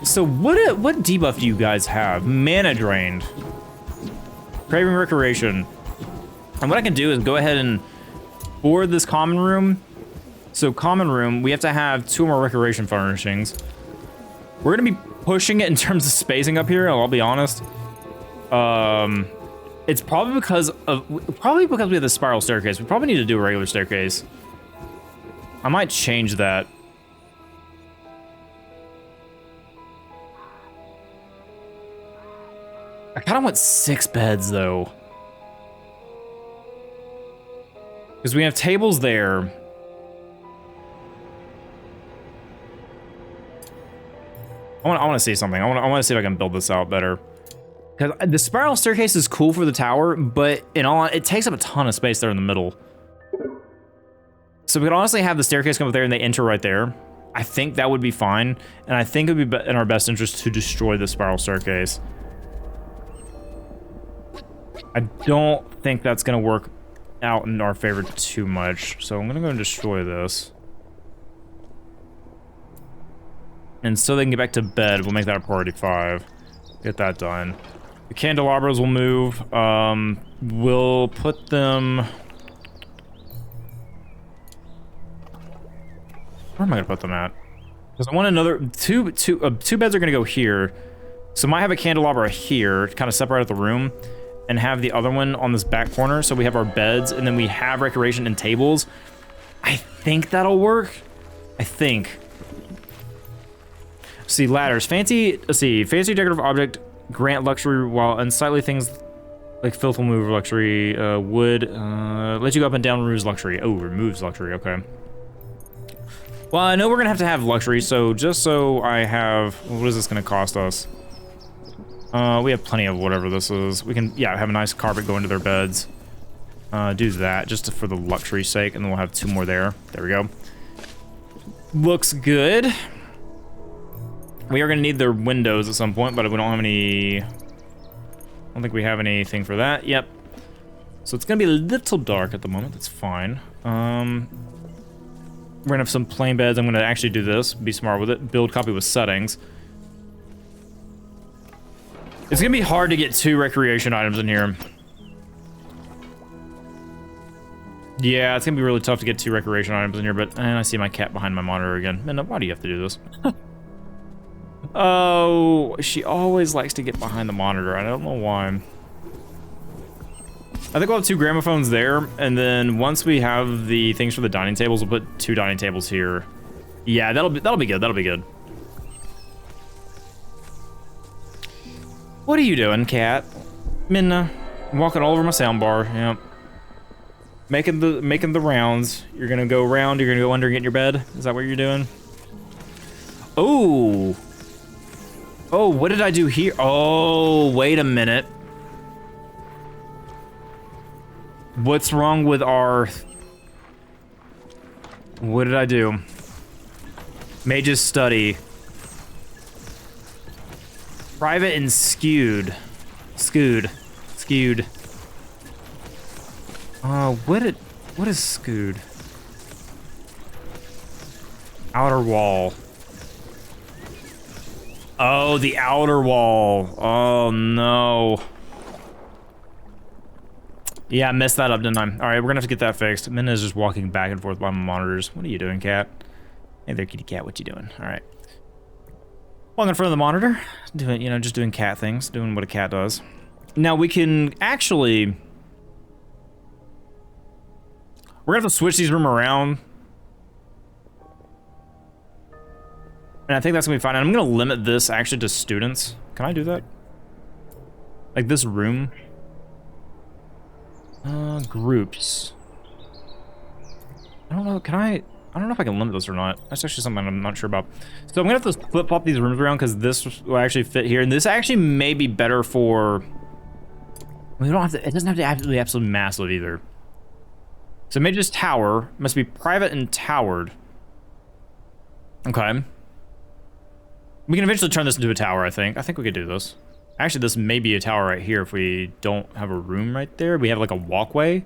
So what debuff do you guys have? Mana drained. Craving Recreation. And what I can do is go ahead and board this common room. So common room, we have to have 2 more recreation furnishings. We're gonna be pushing it in terms of spacing up here, I'll be honest. It's probably because we have the spiral staircase. We probably need to do a regular staircase. I might change that. I kind of want 6 beds though. Because we have tables there. I want to see something. I want to see if I can build this out better. Because the spiral staircase is cool for the tower, but it takes up a ton of space there in the middle. So we could honestly have the staircase come up there and they enter right there. I think that would be fine, and I think it would be in our best interest to destroy the spiral staircase. I don't think that's gonna work out in our favor too much. So I'm gonna go and destroy this. And so they can get back to bed, we'll make that a priority 5. Get that done. The candelabras will move. We'll put them... Where am I gonna put them at? Because I want another... Two beds are gonna go here. So I might have a candelabra here to kind of separate out the room and have the other one on this back corner. So we have our beds and then we have recreation and tables. I think that'll work. I think. See, ladders. Fancy, let's see. Fancy decorative object grant luxury while unsightly things like filth will move luxury. Wood, let you go up and down, removes luxury. Oh, removes luxury, okay. Well, I know we're gonna have to have luxury, so just so I have, what is this gonna cost us? We have plenty of whatever this is. We can, yeah, have a nice carpet go into their beds. Do that just for the luxury's sake, and then we'll have 2 more there. There we go. Looks good. We are gonna need their windows at some point, but we don't have any, I don't think we have anything for that. Yep. So it's gonna be a little dark at the moment, that's fine. We're gonna have some plain beds. I'm gonna actually do this, be smart with it. Build copy with settings. It's gonna be hard to get 2 recreation items in here. Yeah, it's gonna be really tough to get 2 recreation items in here, but and I see my cat behind my monitor again. Man, why do you have to do this? Oh, she always likes to get behind the monitor. I don't know why. I think we'll have 2 gramophones there, and then once we have the things for the dining tables, we'll put 2 dining tables here. Yeah, that'll be good. That'll be good. What are you doing, cat? Minna, I'm walking all over my soundbar. Yep. Making the rounds. You're gonna go around. You're gonna go under and get in your bed. Is that what you're doing? Oh. Oh, what did I do here? Oh, wait a minute. What's wrong with our... What did I do? Mage's Study. Private and skewed. Skewed. What is skewed? Outer wall. Oh, the outer wall. Oh, no. Yeah, I messed that up, didn't I? All right, we're gonna have to get that fixed. Minna's just walking back and forth by my monitors. What are you doing, cat? Hey there, kitty cat. What you doing? All right. Walking in front of the monitor, doing, you know, just doing cat things, doing what a cat does. Now we can actually... We're gonna have to switch these rooms around. And I think that's gonna be fine. And I'm gonna limit this actually to students. Can I do that? Like this room? Groups. I don't know, I don't know if I can limit this or not. That's actually something I'm not sure about. So I'm gonna have to flip-flop these rooms around because this will actually fit here. And this actually may be better for... We don't have to, it doesn't have to be absolutely massive either. So Mage's Tower must be private and towered. Okay. We can eventually turn this into a tower, I think. I think we could do this. Actually, this may be a tower right here if we don't have a room right there. We have like a walkway.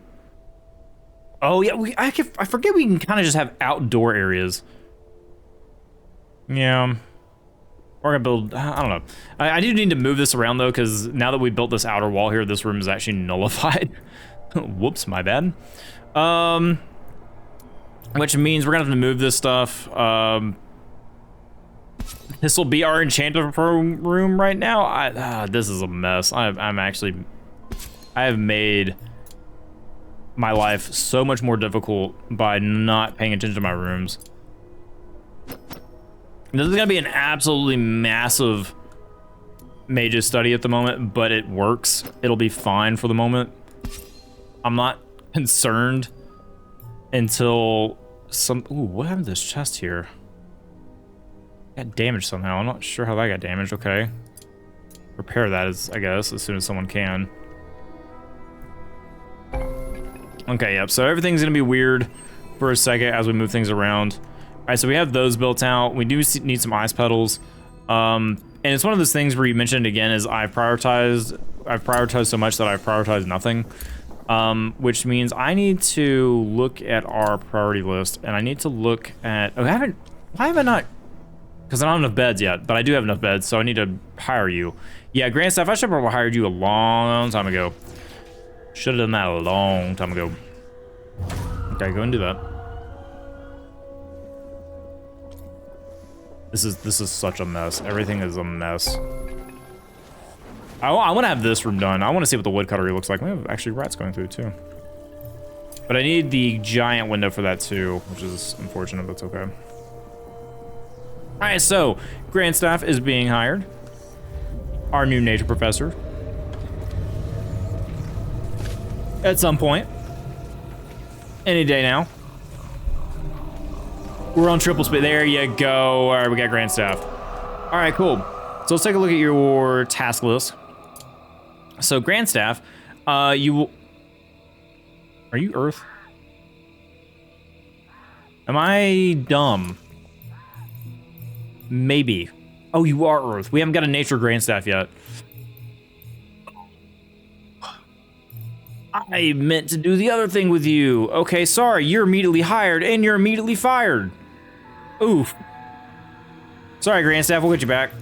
Oh yeah, I forget we can kind of just have outdoor areas. Yeah. We're gonna build, I don't know. I do need to move this around though, because now that we built this outer wall here, this room is actually nullified. Whoops, my bad. Which means we're gonna have to move this stuff. This will be our enchanted room right now. This is a mess. I have made my life so much more difficult by not paying attention to my rooms. This is gonna be an absolutely massive Mage's Study at the moment, but it works. It'll be fine for the moment. I'm not concerned until some... Ooh, what happened to this chest here? Got damaged somehow. I'm not sure how that got damaged. Okay. Repair that, I guess, as soon as someone can. Okay, yep. So everything's gonna be weird for a second as we move things around. All right, so we have those built out. We do need some ice petals. And it's one of those things where you mentioned again is I prioritized I've prioritized so much that I've prioritized nothing. Which means I need to look at our priority list, and I need to look at, oh, why have I not, because I don't have enough beds yet, but I do have enough beds, so I need to hire you. Yeah, Grand Staff, I should have probably hired you a long time ago. Should have done that a long time ago. Okay, go and do that. This is such a mess. Everything is a mess. I want to have this room done. I want to see what the woodcuttery looks like. We have actually rats going through too. But I need the giant window for that too, which is unfortunate, but it's okay. All right, so Grand Staff is being hired. Our new nature professor. At some point. Any day now. We're on triple speed. There you go. All right, we got Grand Staff. All right, cool. So let's take a look at your task list. So Grand Staff, you will... Are you Earth? Am I dumb? Maybe. Oh, you are Earth. We haven't got a nature Grand Staff yet. I meant to do the other thing with you. Okay, sorry. You're immediately hired and you're immediately fired. Oof. Sorry, Grand Staff. We'll get you back.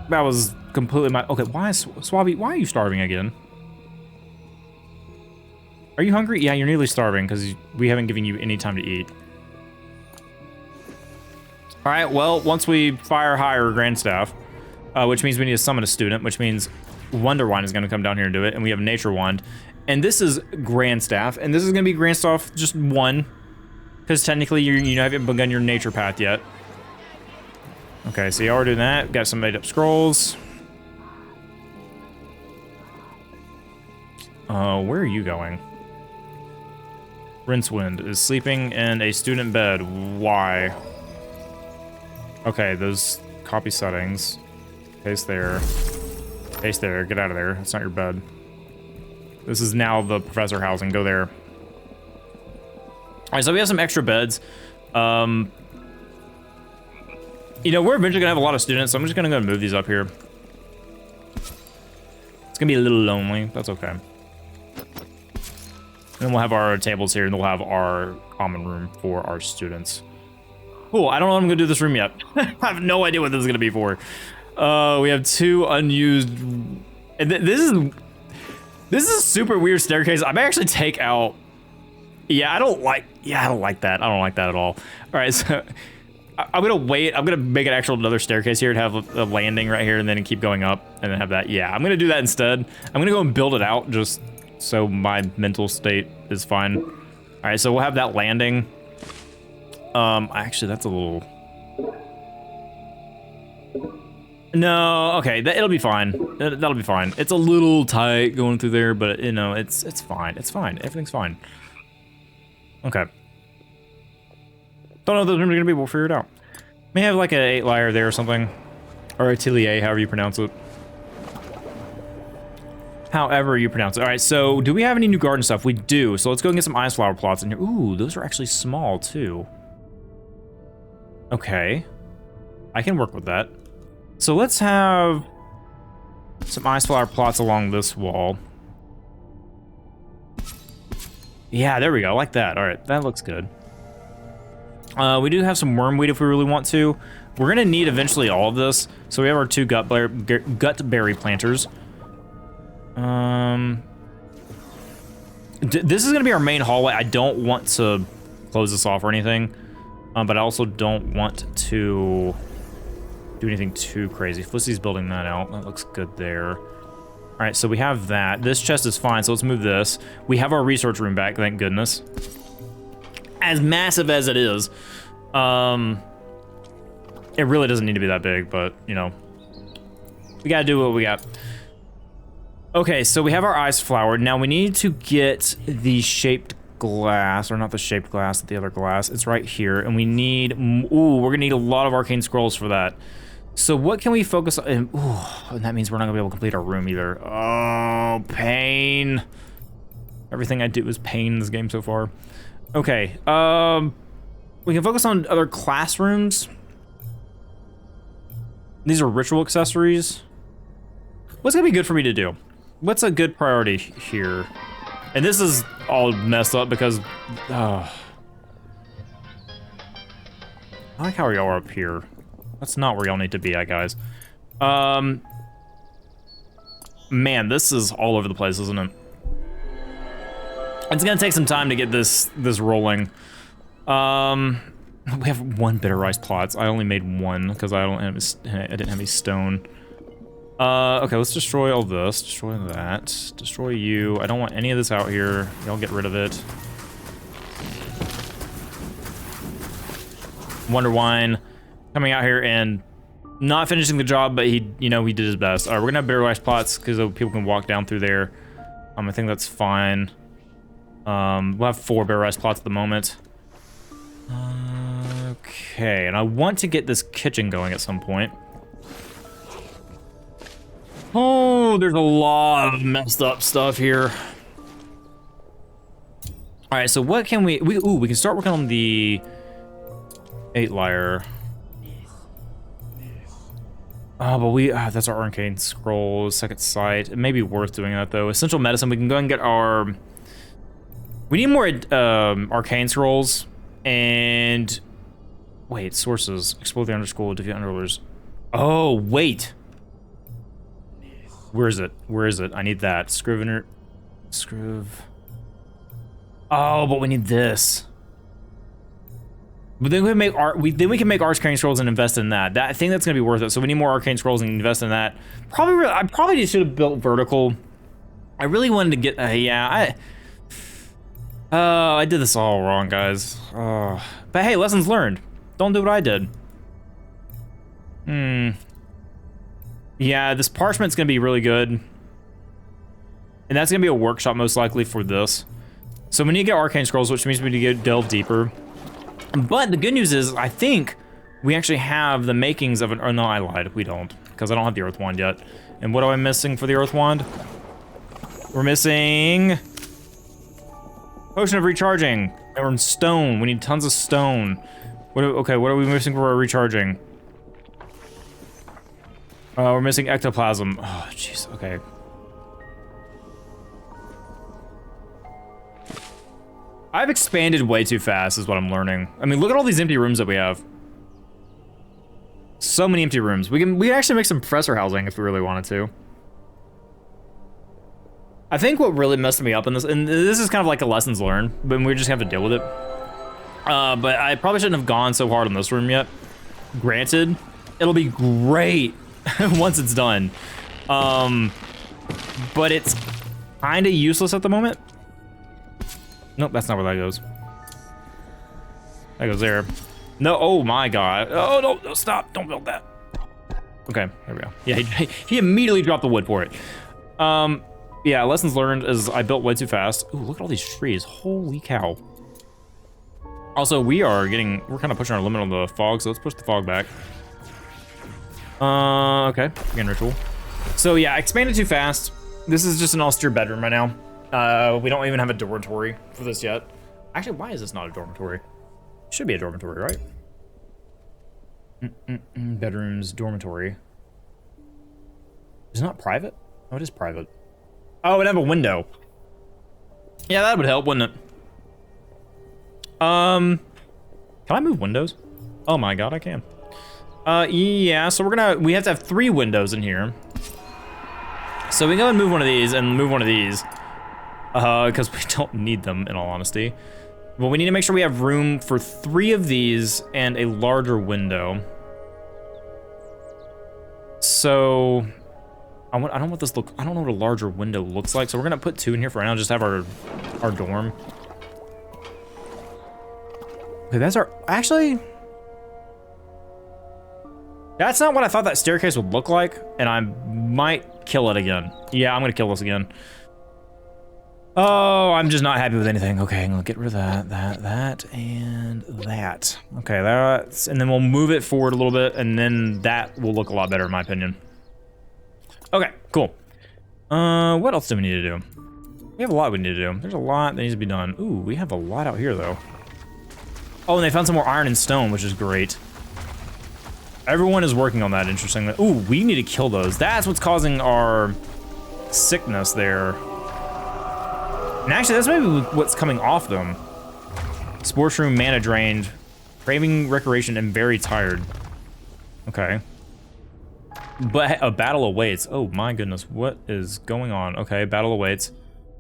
That was completely my... Okay, why is... Swabby, why are you starving again? Are you hungry? Yeah, you're nearly starving because we haven't given you any time to eat. All right, well, once we hire Grand Staff, which means we need to summon a student, which means Wonder Wine is going to come down here and do it, and we have Nature Wand. And this is Grand Staff, and this is going to be Grand Staff just 1, because technically you haven't begun your nature path yet. Okay, so you are doing that. Got some made up scrolls. Where are you going? Rincewind is sleeping in a student bed. Why? Okay, those copy settings. Paste there. Paste there. Get out of there. That's not your bed. This is now the professor housing. Go there. All right, so we have some extra beds. You know, we're eventually gonna have a lot of students, so I'm just gonna go and move these up here. It's gonna be a little lonely. That's okay. And then we'll have our tables here, and we'll have our common room for our students. Cool. I don't know what I'm gonna do this room yet. I have no idea what this is gonna be for. We have 2 unused, and this is a super weird staircase. I may actually take out. Yeah, I don't like that. I don't like that at all. All right, so I'm gonna wait. I'm gonna make an actual another staircase here and have a landing right here, and then keep going up, and then have that. Yeah, I'm gonna do that instead. I'm gonna go and build it out just so my mental state is fine. All right, so we'll have that landing. Actually, that's a little. No, okay, it'll be fine. That'll be fine. It's a little tight going through there, but you know, it's fine. It's fine. Everything's fine. Okay. Don't know if those rooms are gonna be. We'll figure it out. May have like an 8-layer there or something, or atelier, however you pronounce it. However you pronounce it. All right. So, do we have any new garden stuff? We do. So let's go and get some ice flower plots in here. Ooh, those are actually small too. Okay, I can work with that. So let's have some ice flower plots along this wall. Yeah, there we go. I like that. All right, that looks good. We do have some wormweed if we really want to. We're gonna need eventually all of this. So we have our 2 gutberry planters. This is gonna be our main hallway. I don't want to close this off or anything, but I also don't want to do anything too crazy. Felicity's building that out. That looks good there. All right, so we have that. This chest is fine, so let's move this. We have our research room back, thank goodness. As massive as it is, it really doesn't need to be that big, but, you know, we gotta do what we got. Okay, so we have our ice flower. Now we need to get the shaped glass, or not the shaped glass, the other glass. It's right here, and we need, ooh, we're gonna need a lot of arcane scrolls for that. So what can we focus on? Ooh, and that means we're not gonna be able to complete our room either. Oh, pain. Everything I do is pain in this game so far. Okay, we can focus on other classrooms. These are ritual accessories. What's gonna be good for me to do? What's a good priority here? And this is all messed up because, I like how y'all are up here. That's not where y'all need to be at, guys. Man, this is all over the place, isn't it? It's gonna take some time to get this rolling. We have 1 bitter rice plots. I only made 1 because I didn't have any stone. Okay, let's destroy all this. Destroy that. Destroy you. I don't want any of this out here. Y'all get rid of it. Wonder Wine coming out here and not finishing the job, but he, you know, he did his best. All right, we're gonna have bitter rice plots because people can walk down through there. I think that's fine. We'll have 4 bitter rice plots at the moment. Okay, and I want to get this kitchen going at some point. Oh, there's a lot of messed up stuff here. All right, so what can we can start working on the 8-layer. Oh, but that's our arcane scroll, second sight. It may be worth doing that though. Essential medicine, we can go and get our... We need more arcane scrolls and... Wait, sources. Explore the Underschool, defeat underlords. Oh, wait. Where is it? Where is it? I need that. Scrivener. Oh, but we need this. But then we can make we can make arcane scrolls and invest in that. I think that's gonna be worth it. So we need more arcane scrolls and invest in that. I probably just should have built vertical. I really wanted to get I did this all wrong, guys. But hey, lessons learned. Don't do what I did. Yeah, this parchment's gonna be really good. And that's gonna be a workshop most likely for this. So we need to get arcane scrolls, which means we need to delve deeper. But the good news is, I think we actually have the makings of an... Oh, no, I lied. We don't, because I don't have the Earth Wand yet. And what am I missing for the Earth Wand? We're missing... Potion of Recharging. And we're in stone. We need tons of stone. Okay, what are we missing for our recharging? We're missing ectoplasm. Oh, jeez, okay. I've expanded way too fast is what I'm learning. I mean, look at all these empty rooms that we have. So many empty rooms. We can actually make some professor housing if we really wanted to. I think what really messed me up in this, and this is kind of like a lessons learned, but we just have to deal with it. But I probably shouldn't have gone so hard on this room yet. Granted, it'll be great once it's done. But it's kind of useless at the moment. Nope, that's not where that goes. That goes there. No, oh my god. Oh, no, stop. Don't build that. Okay, there we go. Yeah, he immediately dropped the wood for it. Yeah, lessons learned is I built way too fast. Ooh, look at all these trees. Holy cow. Also, we're kind of pushing our limit on the fog, so let's push the fog back. Okay, again, ritual. So yeah, I expanded too fast. This is just an austere bedroom right now. We don't even have a dormitory for this yet. Actually, why is this not a dormitory? It should be a dormitory, right? Bedrooms, dormitory. Is it not private? Oh, it is private. Oh, it'd have a window. Yeah, that would help, wouldn't it? Can I move windows? Oh my god, I can. Yeah, so we have to have 3 windows in here. So we can go and move one of these and move one of these. Because we don't need them, in all honesty. But we need to make sure we have room for 3 of these and a larger window. So, I don't know what a larger window looks like. So we're gonna put 2 in here for right now, just have our dorm. Okay, that's actually, that's not what I thought that staircase would look like, and I might kill it again. Yeah, I'm gonna kill this again. Oh, I'm just not happy with anything. Okay, I'm gonna get rid of that, and that. Okay, and then we'll move it forward a little bit, and then that will look a lot better in my opinion. Okay, cool. What else do we need to do? We have a lot we need to do. There's a lot that needs to be done. Ooh, we have a lot out here though. Oh, and they found some more iron and stone, which is great. Everyone is working on that, interestingly. Ooh, we need to kill those. That's what's causing our sickness there. And actually, that's maybe what's coming off them. Sports room, mana drained, craving recreation, and very tired. Okay. But a battle awaits. Oh my goodness, what is going on? Okay, battle awaits.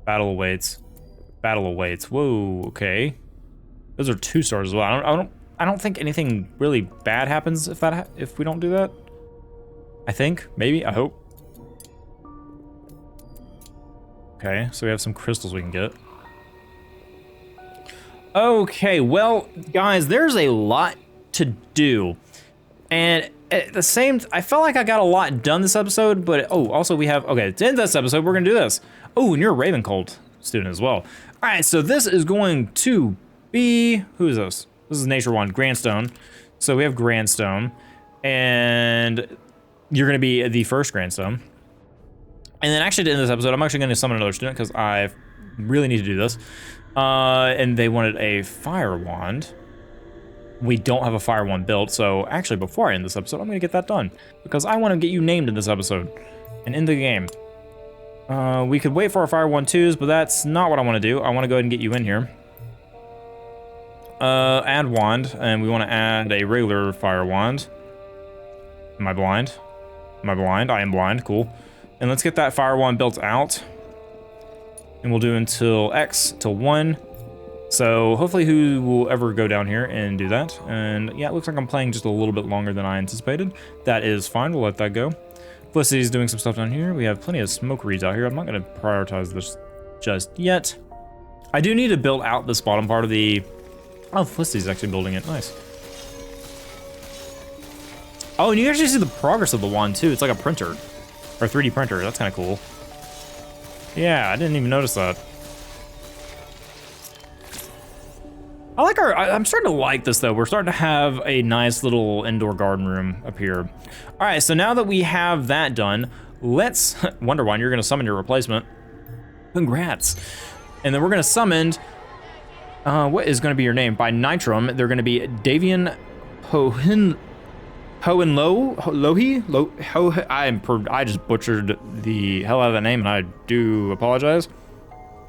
Battle awaits. Battle awaits. Whoa, okay. Those are 2 stars as well. I don't think anything really bad happens if we don't do that. I think, maybe, I hope. Okay, so we have some crystals we can get. Okay, well, guys, there's a lot to do. And at the same, I felt like I got a lot done this episode, but also we have, okay, to end this episode, we're gonna do this. Oh, and you're a Ravencult student as well. All right, so this is going to be, who is this? This is Nature 1, Grandstone. So we have Grandstone, and you're gonna be the first Grandstone. And then actually to end this episode, I'm actually gonna summon another student because I really need to do this. And they wanted a fire wand. We don't have a fire wand built, so actually before I end this episode, I'm gonna get that done because I wanna get you named in this episode and in the game. We could wait for our fire wand 2s, but that's not what I wanna do. I wanna go ahead and get you in here. Add wand, and we wanna add a regular fire wand. Am I blind? Am I blind? I am blind, cool. And let's get that fire wand built out. And we'll do until X, till 1. So hopefully who will ever go down here and do that. And yeah, it looks like I'm playing just a little bit longer than I anticipated. That is fine, we'll let that go. Felicity's doing some stuff down here. We have plenty of smoke reeds out here. I'm not gonna prioritize this just yet. I do need to build out this bottom part of the, oh, Felicity's actually building it, nice. Oh, and you actually see the progress of the wand too. It's like a printer, or a 3D printer, that's kind of cool. Yeah, I didn't even notice that. I like I'm starting to like this though. We're starting to have a nice little indoor garden room up here. All right, so now that we have that done, let's, Wonder Wine, you're gonna summon your replacement. Congrats. And then we're gonna summon, what is gonna be your name? By Nitrum, they're gonna be Davian I just butchered the hell out of that name and I do apologize.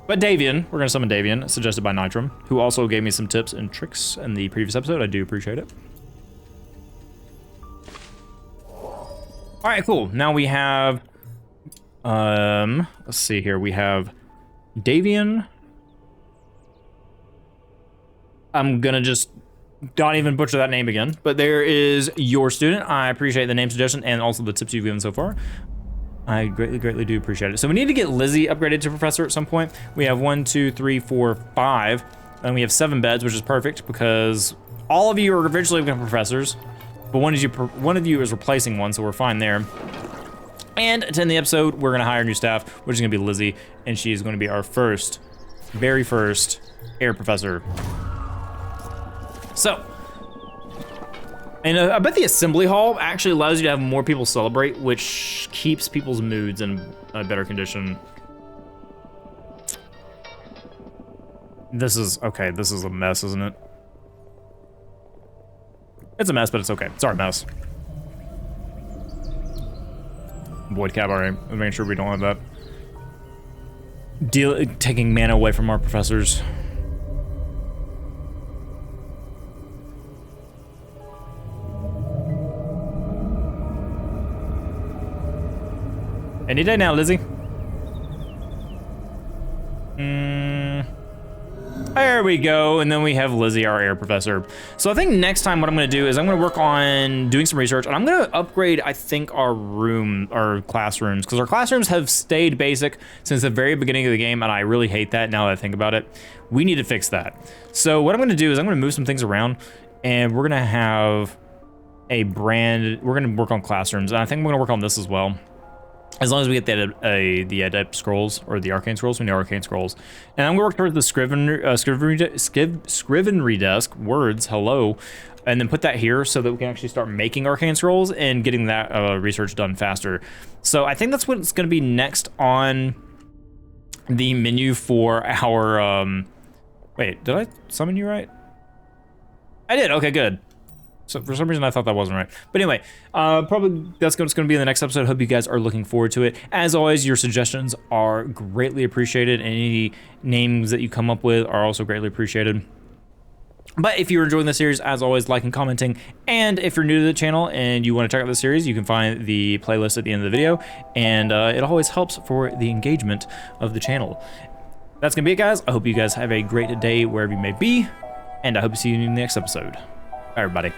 But Davian, we're gonna summon Davian, suggested by Nitrum, who also gave me some tips and tricks in the previous episode. I do appreciate it. All right, cool. Now we have, let's see here. We have Davian. I'm gonna just not even butcher that name again, but there is your student. I appreciate the name suggestion and also the tips you've given so far. I greatly do appreciate it. So we need to get Lizzie upgraded to professor at some point. We have 1, 2, 3, 4, 5, and we have 7 beds, which is perfect because all of you are eventually becoming professors, but one of you is replacing one, so we're fine there. And to end the episode, we're gonna hire new staff, which is gonna be Lizzie, and she is gonna be our very first air professor. So, and I bet the assembly hall actually allows you to have more people celebrate, which keeps people's moods in a better condition. This is, okay, this is a mess, isn't it? It's a mess, but it's okay. It's our mess. Void Cabaret, making sure we don't have that. Taking mana away from our professors. Any day now, Lizzie. There we go, and then we have Lizzie, our air professor. So I think next time what I'm gonna do is I'm gonna work on doing some research, and I'm gonna upgrade, I think, our classrooms, because our classrooms have stayed basic since the very beginning of the game, and I really hate that now that I think about it. We need to fix that. So what I'm gonna do is I'm gonna move some things around, and we're gonna have we're gonna work on classrooms, and I think we're gonna work on this as well. As long as we get the Adept Scrolls, or the Arcane Scrolls, we need Arcane Scrolls. And I'm gonna work towards the Scrivenery Desk, words, hello, and then put that here so that we can actually start making Arcane Scrolls and getting that research done faster. So I think that's what's gonna be next on the menu for our, wait, did I summon you right? I did, okay, good. So for some reason I thought that wasn't right. But anyway, probably that's what's going to be in the next episode. Hope you guys are looking forward to it. As always, your suggestions are greatly appreciated. Any names that you come up with are also greatly appreciated. But if you're enjoying the series, as always, like and commenting. And if you're new to the channel and you want to check out the series, you can find the playlist at the end of the video. And it always helps for the engagement of the channel. That's going to be it, guys. I hope you guys have a great day wherever you may be. And I hope to see you in the next episode. Bye, everybody.